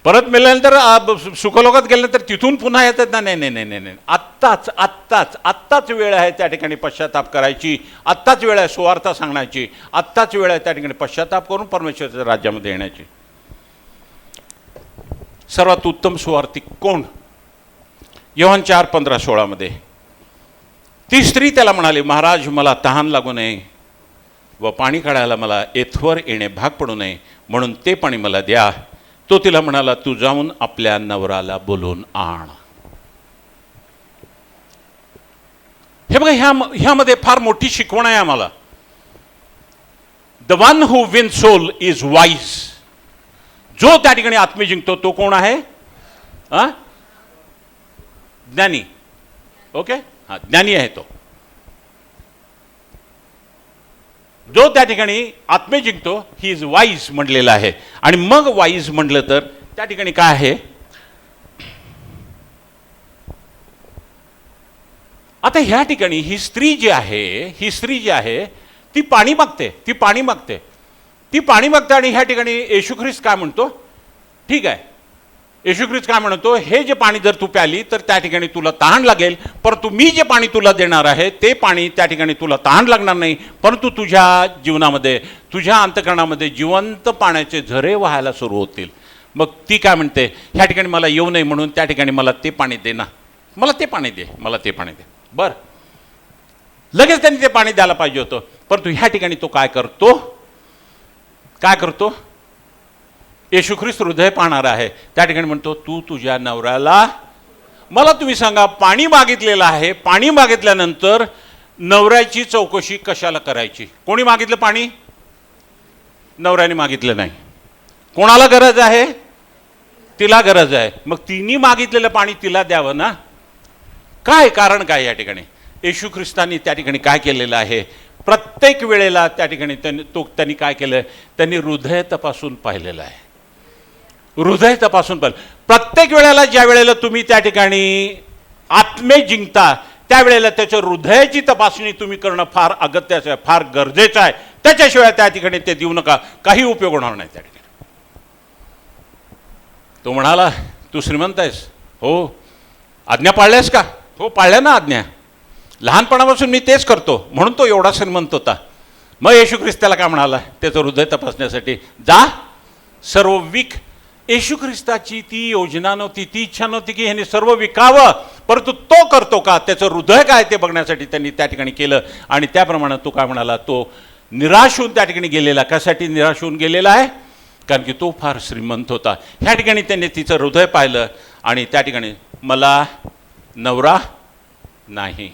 Speaker 2: परत मिळाल्यानंतर सुखलोकात गेल्यानंतर तिथून पुन्हा येतात ना, नाही नाही नाही नाही नाही, आत्ताच आत्ताच आत्ताच वेळ आहे त्या ठिकाणी पश्चाताप करायची, आत्ताच वेळ आहे सुवार्ता सांगण्याची, आत्ताच वेळ आहे त्या ठिकाणी पश्चाताप करून परमेश्वराच्या राज्यामध्ये येण्याची. सर्वात उत्तम सुवार्तिक कोण? योहान 4:15-16 मध्ये ती स्त्री त्याला म्हणाली, महाराज मला तहान लागू नये व पाणी काढायला मला येथवर येणे भाग पडू नये, म्हणून ते पाणी मला द्या. तो तिला म्हणाला, तू जाऊन आपल्या नवराला बोलून आण. हे बघा, ह्यामध्ये फार मोठी शिकवण आहे आम्हाला. The one who win soul is wise. जो त्या ठिकाणी आत्मे जिंकतो तो कोण आहे? ज्ञानी. ओके, हा ज्ञानी आहे तो. जो त्या ठिकाणी आत्मे जिंकतो ही इज वाईज म्हटलेलं आहे. आणि मग वाईज म्हटलं तर त्या ठिकाणी काय आहे? आता ह्या ठिकाणी ही स्त्री जी आहे ती पाणी मागते, ती पाणी मागते आणि ह्या ठिकाणी येशू ख्रिस्त काय म्हणतो? ठीक आहे, येशू ख्रिस्त काय म्हणतो? हे जे पाणी जर तू प्याली तर त्या ठिकाणी तुला तहान लागेल, परंतु मी जे पाणी तुला देणार आहे ते पाणी त्या ठिकाणी तुला तहान लागणार नाही, परंतु तुझ्या जीवनामध्ये, तुझ्या अंतःकरणामध्ये जिवंत पाण्याचे झरे वाहायला सुरू होतील. मग ती काय म्हणते? ह्या ठिकाणी मला येऊ नये म्हणून त्या ठिकाणी मला ते पाणी दे ना, मला ते पाणी दे, मला ते पाणी दे. बरं, लगेच त्यांनी ते पाणी द्यायला पाहिजे होतं, परंतु ह्या ठिकाणी तो काय करतो? येशू ख्रिस्त हृदय पाहणार आहे. त्या ठिकाणी म्हणतो, तू तुझ्या नवऱ्याला, मला तुम्ही सांगा, पाणी मागितलेलं आहे, पाणी मागितल्यानंतर नवऱ्याची चौकशी कशाला करायची? कोणी मागितलं पाणी? नवऱ्याने मागितलं नाही. कोणाला गरज आहे? तिला गरज आहे. मग तिने मागितलेलं पाणी तिला द्यावं ना. काय कारण काय? या ठिकाणी येशू ख्रिस्तांनी त्या ठिकाणी काय केलेलं आहे? प्रत्येक वेळेला त्या ठिकाणी त्यांनी काय केलं? त्यांनी हृदय तपासून पाहिलेलं आहे. हृदय तपासून पाहिलं. प्रत्येक वेळेला ज्या वेळेला तुम्ही त्या ठिकाणी आत्मे जिंकता त्यावेळेला त्याच्या हृदयाची तपासणी तुम्ही करणं फार अगत्याचं आहे, फार गरजेचं आहे. त्याच्याशिवाय त्या ठिकाणी ते देऊ नका, काही उपयोग होणार नाही त्या ठिकाणी. तो म्हणाला, तू श्रीमंत आहेस? हो. आज्ञा पाळल्यास का? हो, पाळल्या ना आज्ञा. लहानपणापासून मी तेच करतो, म्हणून तो एवढा श्रीमंत होता. मग येशू ख्रिस्ताला काय म्हणाला त्याचं हृदय तपासण्यासाठी? जा सर्व विक. येशू ख्रिस्ताची ती योजना नव्हती, ती इच्छा नव्हती की ह्याने सर्व विकावं, परंतु तो करतो का, त्याचं हृदय काय ते बघण्यासाठी त्यांनी त्या ठिकाणी केलं. आणि त्याप्रमाणे तो काय म्हणाला? तो निराश होऊन त्या ठिकाणी गेलेला. कशासाठी निराश होऊन गेलेला आहे? कारण की तो फार श्रीमंत होता. ह्या ठिकाणी त्यांनी तिचं हृदय पाहिलं आणि त्या ठिकाणी मला नवरा नाही.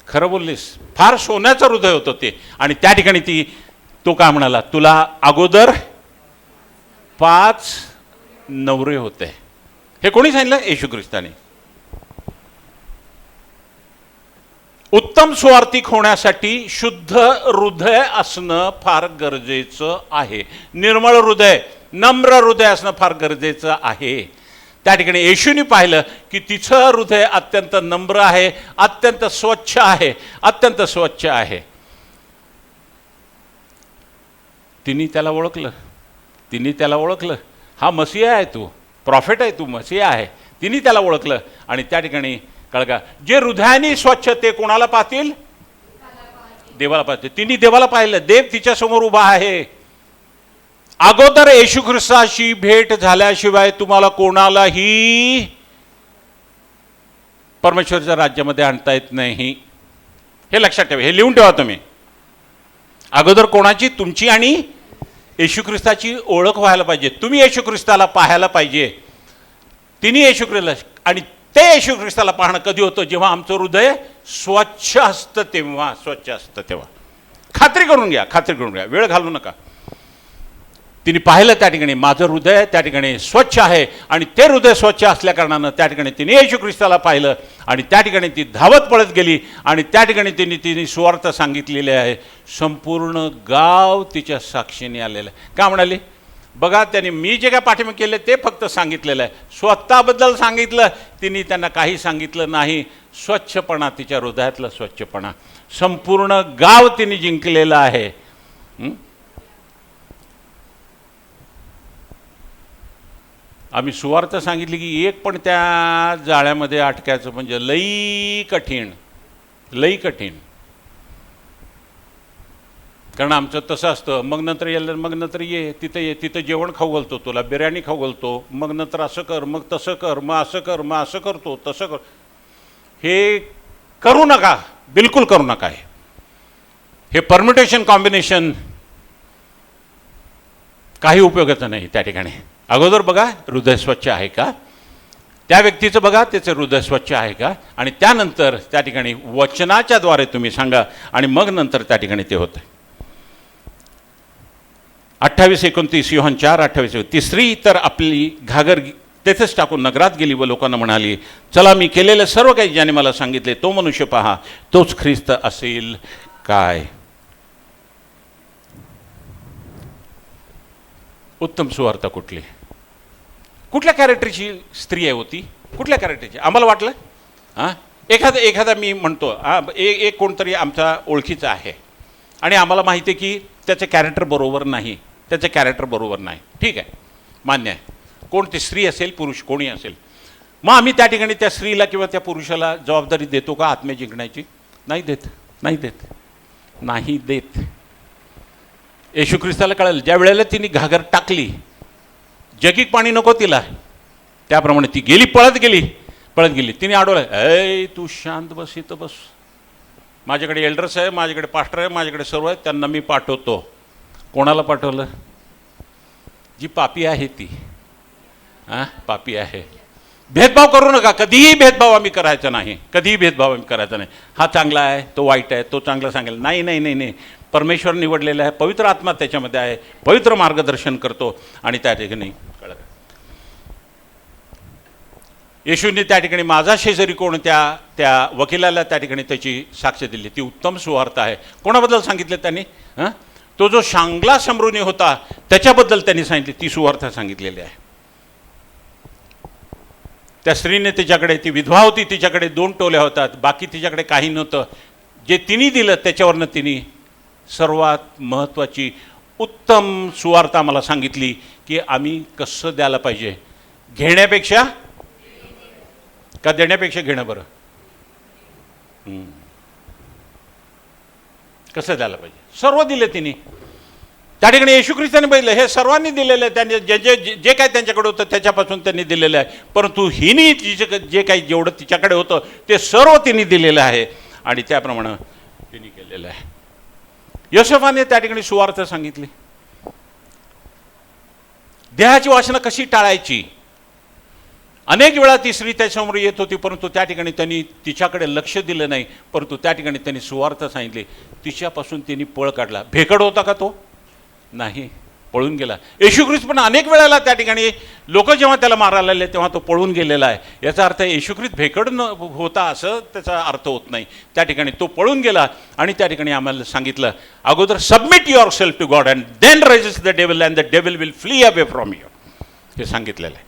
Speaker 2: खरं बोललीस, फार सोन्याचं हृदय होतं ते. आणि त्या ठिकाणी तो काय म्हणाला? तुला अगोदर 5 नवरे होते. हे कोणी सांगितलं? येशू ख्रिस्ताने. उत्तम सुवार्तिक होण्यासाठी शुद्ध हृदय असणं फार गरजेचं आहे. निर्मळ हृदय, नम्र हृदय असणं फार गरजेचं आहे. त्या ठिकाणी येशूने पाहिलं की तिचं हृदय अत्यंत नम्र आहे, अत्यंत स्वच्छ आहे, अत्यंत स्वच्छ आहे. तिने त्याला ओळखलं. हा मसीहा आहे, तू प्रॉफिट आहे, तू मसीहा आहे. तिने त्याला ओळखलं आणि त्या ठिकाणी कळगा, जे हृदयाने स्वच्छ ते कोणाला पाहतील? देवाला पाहतील. तिने देवाला पाहिलं, देव तिच्या समोर उभा आहे. अगोदर येशू ख्रिस्ताशी भेट झाल्याशिवाय तुम्हाला कोणालाही परमेश्वराच्या राज्यामध्ये आणता येत नाही. हे लक्षात ठेवा, हे लिहून ठेवा तुम्ही. अगोदर कोणाची? तुमची आणि येशू ख्रिस्ताची ओळख व्हायला पाहिजे. तुम्ही येशू ख्रिस्ताला पाहायला पाहिजे. तिने येशू ख्रिस्ताला, आणि ते येशू ख्रिस्ताला पाहणं कधी होतं? जेव्हा आमचं हृदय स्वच्छ असतं तेव्हा. स्वच्छ असतं तेव्हा. खात्री करून घ्या, वेळ घालू नका. तिने पाहिलं त्या ठिकाणी माझं हृदय त्या ठिकाणी स्वच्छ आहे, आणि ते हृदय स्वच्छ असल्या कारणानं त्या ठिकाणी तिने येशू ख्रिस्ताला पाहिलं आणि त्या ठिकाणी ती धावत पळत गेली आणि त्या ठिकाणी तिने सुवार्थ सांगितलेले आहे. संपूर्ण गाव तिच्या साक्षीने आलेलं आहे. का म्हणाली? बघा, त्याने मी जे काय पाठिंबा केले ते फक्त सांगितलेलं आहे, स्वतःबद्दल सांगितलं. तिने त्यांना काही सांगितलं नाही. स्वच्छपणा, तिच्या हृदयातला स्वच्छपणा, संपूर्ण गाव तिने जिंकलेलं आहे. आम्ही सुवार्थ सांगितली की एक पण त्या जाळ्यामध्ये अटकायचं म्हणजे लई कठीण, लई कठीण. कारण आमचं तसं असतं, मग नंतर ये तिथं जेवण खाऊ घालतो, तुला बिर्याणी खाऊ घालतो, मग नंतर असं कर, मग तसं कर, मग असं कर, मग असं करतो, तसं कर. हे करू नका, बिलकुल करू नका. हे परम्युटेशन कॉम्बिनेशन काही उपयोगाचं नाही त्या ठिकाणी. अगोदर बघा हृदय स्वच्छ आहे का, त्या व्यक्तीचं बघा त्याचं हृदय स्वच्छ आहे का, आणि त्यानंतर त्या ठिकाणी वचनाच्या द्वारे तुम्ही सांगा, आणि मग नंतर त्या ठिकाणी ते होतं. 28:29 योहान 4:28. ती स्त्री तर आपली घागर तेथेच टाकून नगरात गेली व लोकांना म्हणाली, चला मी केलेलं सर्व काही ज्याने मला सांगितले तो मनुष्य पहा, तोच ख्रिस्त असेल काय. उत्तम सुवार्ता कुठली, कुठल्या कॅरेक्टरची स्त्री आहे होती, कुठल्या कॅरेक्टरची. आम्हाला वाटलं हां एखादा मी म्हणतो एक कोणतरी आमचा ओळखीचा आहे आणि आम्हाला माहिती आहे की त्याचं कॅरेक्टर बरोबर नाही, त्याचं कॅरेक्टर बरोबर नाही, ठीक आहे, मान्य आहे. कोणती स्त्री असेल पुरुष कोणी असेल, मग आम्ही त्या ठिकाणी त्या स्त्रीला किंवा त्या पुरुषाला जबाबदारी देतो का आत्मे जिंकण्याची. नाही देत, नाही देत, नाही देत. येशू ख्रिस्ताला कळलं ज्या वेळेला तिने घागर टाकली, जगीक पाणी नको तिला, त्याप्रमाणे ती गेली, पळत गेली. तिने अडवलं, ऐ तू शांत बस, इथं बस, माझ्याकडे एल्डर्स आहे, माझ्याकडे पास्टर आहे, माझ्याकडे सर्व आहे, त्यांना मी पाठवतो. कोणाला पाठवलं. जी पापी आहे ती पापी आहे. भेदभाव करू नका, कधीही भेदभाव आम्ही करायचा नाही, कधीही भेदभाव आम्ही करायचा नाही. हा चांगला आहे, तो वाईट आहे, तो चांगला सांगेल, नाही नाही नाही नाही. परमेश्वर निवडलेला आहे, पवित्र आत्मा त्याच्यामध्ये आहे, पवित्र मार्गदर्शन करतो. आणि त्या ठिकाणी कळलं येशूंनी त्या ठिकाणी माझा शेजारी कोण त्या वकिलाला त्या ठिकाणी त्याची साक्ष दिली. ती उत्तम सुवार्ता आहे. कोणाबद्दल सांगितलं त्यांनी. तो जो शांगला समृनी होता त्याच्याबद्दल त्यांनी सांगितले, ती सुवार्ता सांगितलेली आहे. त्या स्त्रीने तिच्याकडे, ती विधवा होती, तिच्याकडे 2 टोल्या होतात, बाकी तिच्याकडे काही नव्हतं. जे तिने दिलं त्याच्यावरनं तिने सर्वात महत्त्वाची उत्तम सुवार्ता मला सांगितली की आम्ही कसं द्यायला पाहिजे, घेण्यापेक्षा का देण्यापेक्षा घेणं बरं. कसं द्यायला पाहिजे, सर्व दिले तिने. त्या ठिकाणी येशू ख्रिस्ताने बघितलं हे सर्वांनी दिलेलं आहे, त्यांनी जे काय त्यांच्याकडे होतं त्याच्यापासून त्यांनी दिलेलं आहे. परंतु हिने जे काही जेवढं तिच्याकडे होतं ते सर्व तिने दिलेलं आहे आणि त्याप्रमाणे तिने केलेलं आहे. योसेफाने त्या ठिकाणी सुवार्थ सांगितली. देहाची वासना कशी टाळायची. अनेक वेळा ती स्त्री त्याच्यासमोर येत होती, परंतु त्या ठिकाणी त्यांनी तिच्याकडे लक्ष दिलं नाही. परंतु त्या ठिकाणी त्यांनी सुवार्थ सांगितली, तिच्यापासून त्यांनी पळ काढला. भेकड होता का तो. नाही, पळून गेला. येशू ख्रिस्त पण अनेक वेळेला त्या ठिकाणी लोक जेव्हा त्याला मारायला लागले तेव्हा तो पळून गेलेला आहे. याचा अर्थ येशू ख्रिस्त भेकड न होता असं त्याचा अर्थ होत नाही. त्या ठिकाणी तो पळून गेला आणि त्या ठिकाणी आम्हाला सांगितलं अगोदर submit yourself to God and then resist the devil and the devil will flee away from you. हे सांगितलेलं आहे.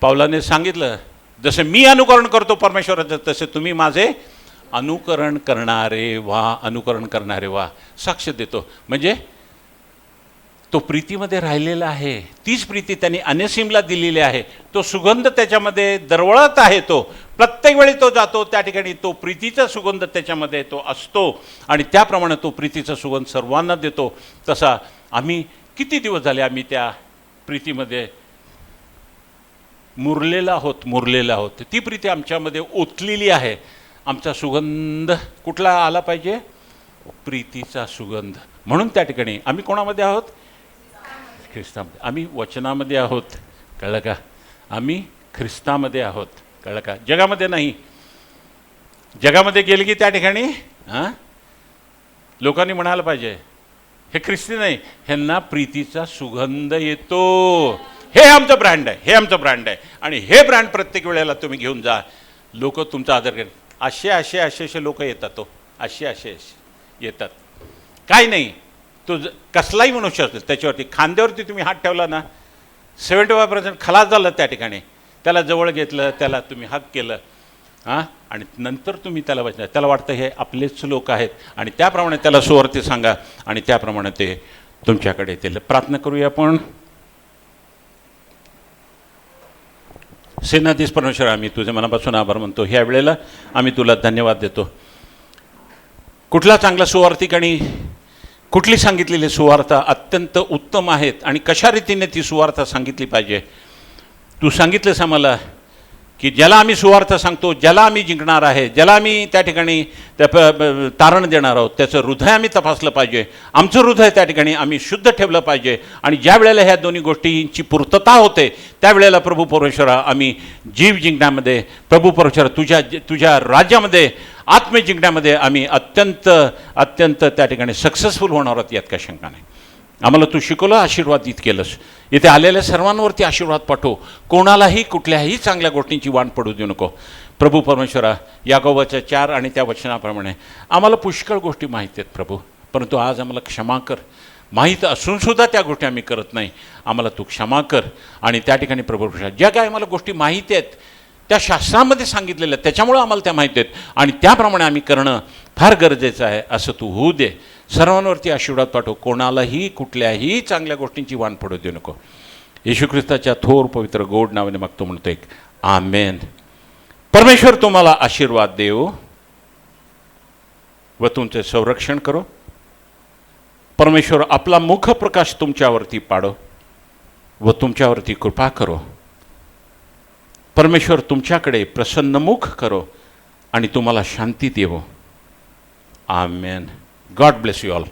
Speaker 2: पावलाने सांगितलं जसं मी अनुकरण करतो परमेश्वराचं तसे तुम्ही माझे अनुकरण करणारे व्हा, अनुकरण करणारे व्हा. साक्ष देतो म्हणजे तो प्रीतीमध्ये राहिलेला आहे. तीच प्रीती त्यांनी अनेसिमला दिलेली आहे. तो सुगंध त्याच्यामध्ये दरवळत आहे. तो प्रत्येक वेळी तो जातो त्या ठिकाणी तो प्रीतीचा सुगंध त्याच्यामध्ये तो असतो आणि त्याप्रमाणे तो प्रीतीचा सुगंध सर्वांना देतो. तसा आम्ही किती दिवस झाले आम्ही त्या प्रीतीमध्ये मुरलेला आहोत. ती प्रीती आमच्यामध्ये ओतलेली आहे. आमचा सुगंध कुठला आला पाहिजे. प्रीतीचा सुगंध. म्हणून त्या ठिकाणी आम्ही कोणामध्ये आहोत. ख्रिस्तामध्ये. आम्ही वचनामध्ये आहोत. कळलं का. आम्ही ख्रिस्तामध्ये आहोत. कळलं का. जगामध्ये नाही. जगामध्ये गेले की त्या ठिकाणी लोकांनी म्हणायला पाहिजे हे ख्रिस्ती नाही, ह्यांना प्रीतीचा सुगंध येतो. हे आमचं ब्रँड आहे, हे आमचं ब्रँड आहे आणि हे ब्रँड प्रत्येक वेळेला तुम्ही घेऊन जा. लोक तुमचा आदर करेल. असे लोक येतात. तो असे येतात. काय नाही. तो कसलाही मनुष्य असेल त्याच्यावरती खांद्यावरती तुम्ही हात ठेवला ना 75% खलास झालं त्या ठिकाणी. त्याला जवळ घेतलं, त्याला तुम्ही हक केलं आणि नंतर तुम्ही त्याला वाचणार. त्याला वाटतं हे आपलेच लोक आहेत आणि त्याप्रमाणे त्याला सुवार्थ सांगा आणि त्याप्रमाणे ते तुमच्याकडे येतील. प्रार्थना करूया आपण. सेनाधीश परमेश्वर, आम्ही तुझे मनापासून आभार मानतो. ह्या वेळेला आम्ही तुला धन्यवाद देतो. कुठला चांगला सुवार्थिक आणि कुठली सांगितलेली सुवार्ता अत्यंत उत्तम आहेत आणि कशा रीतीने ती सुवार्ता सांगितली पाहिजे. तू सांगितलंस आम्हाला की ज्याला आम्ही सुवार्थ सांगतो, ज्याला आम्ही जिंकणार आहे, ज्याला आम्ही त्या ठिकाणी तारण देणार आहोत, त्याचं हृदय आम्ही तपासलं पाहिजे. आमचं हृदय त्या ठिकाणी आम्ही शुद्ध ठेवलं पाहिजे. आणि ज्या वेळेला ह्या दोन्ही गोष्टींची पूर्तता होते त्यावेळेला प्रभू परमेश्वरा आम्ही जीव जिंकण्यामध्ये, प्रभू परमेश्वरा तुझ्या राज्यामध्ये आत्म जिंकण्यामध्ये आम्ही अत्यंत त्या ठिकाणी सक्सेसफुल होणार आहोत, यात काय शंका नाही. आम्हाला तू शिकवलं, आशीर्वादित केलंस. इथे आलेल्या सर्वांवरती आशीर्वाद पाठव. कोणालाही कुठल्याही चांगल्या गोष्टींची वाण पडू देऊ नको. प्रभू परमेश्वरा, याकोबाच्या 4 आणि त्या वचनाप्रमाणे आम्हाला पुष्कळ गोष्टी माहीत आहेत प्रभू, परंतु आज आम्हाला क्षमा कर. माहीत असूनसुद्धा त्या गोष्टी आम्ही करत नाही. आम्हाला तू क्षमा कर. आणि त्या ठिकाणी प्रभू परमेश्वरा, ज्या काय आम्हाला गोष्टी माहिती आहेत त्या शास्त्रामध्ये सांगितलेल्या, त्याच्यामुळं आम्हाला त्या माहिती आहेत आणि त्याप्रमाणे आम्ही करणं फार गरजेचं आहे. असं तू होऊ दे. सर्वांवरती आशीर्वाद पाठव. कोणालाही कुठल्याही चांगल्या गोष्टींची वाण पडू देऊ नको. येशू ख्रिस्ताच्या थोर पवित्र गोड नावाने मागतो, म्हणतो एक आमेन. परमेश्वर तुम्हाला आशीर्वाद देव व तुमचे संरक्षण करो. परमेश्वर आपला मुख प्रकाश तुमच्यावरती पाडो व तुमच्यावरती कृपा करो. परमेश्वर तुमच्याकडे प्रसन्नमुख करो आणि तुम्हाला शांती देवो. आमेन. God bless you all.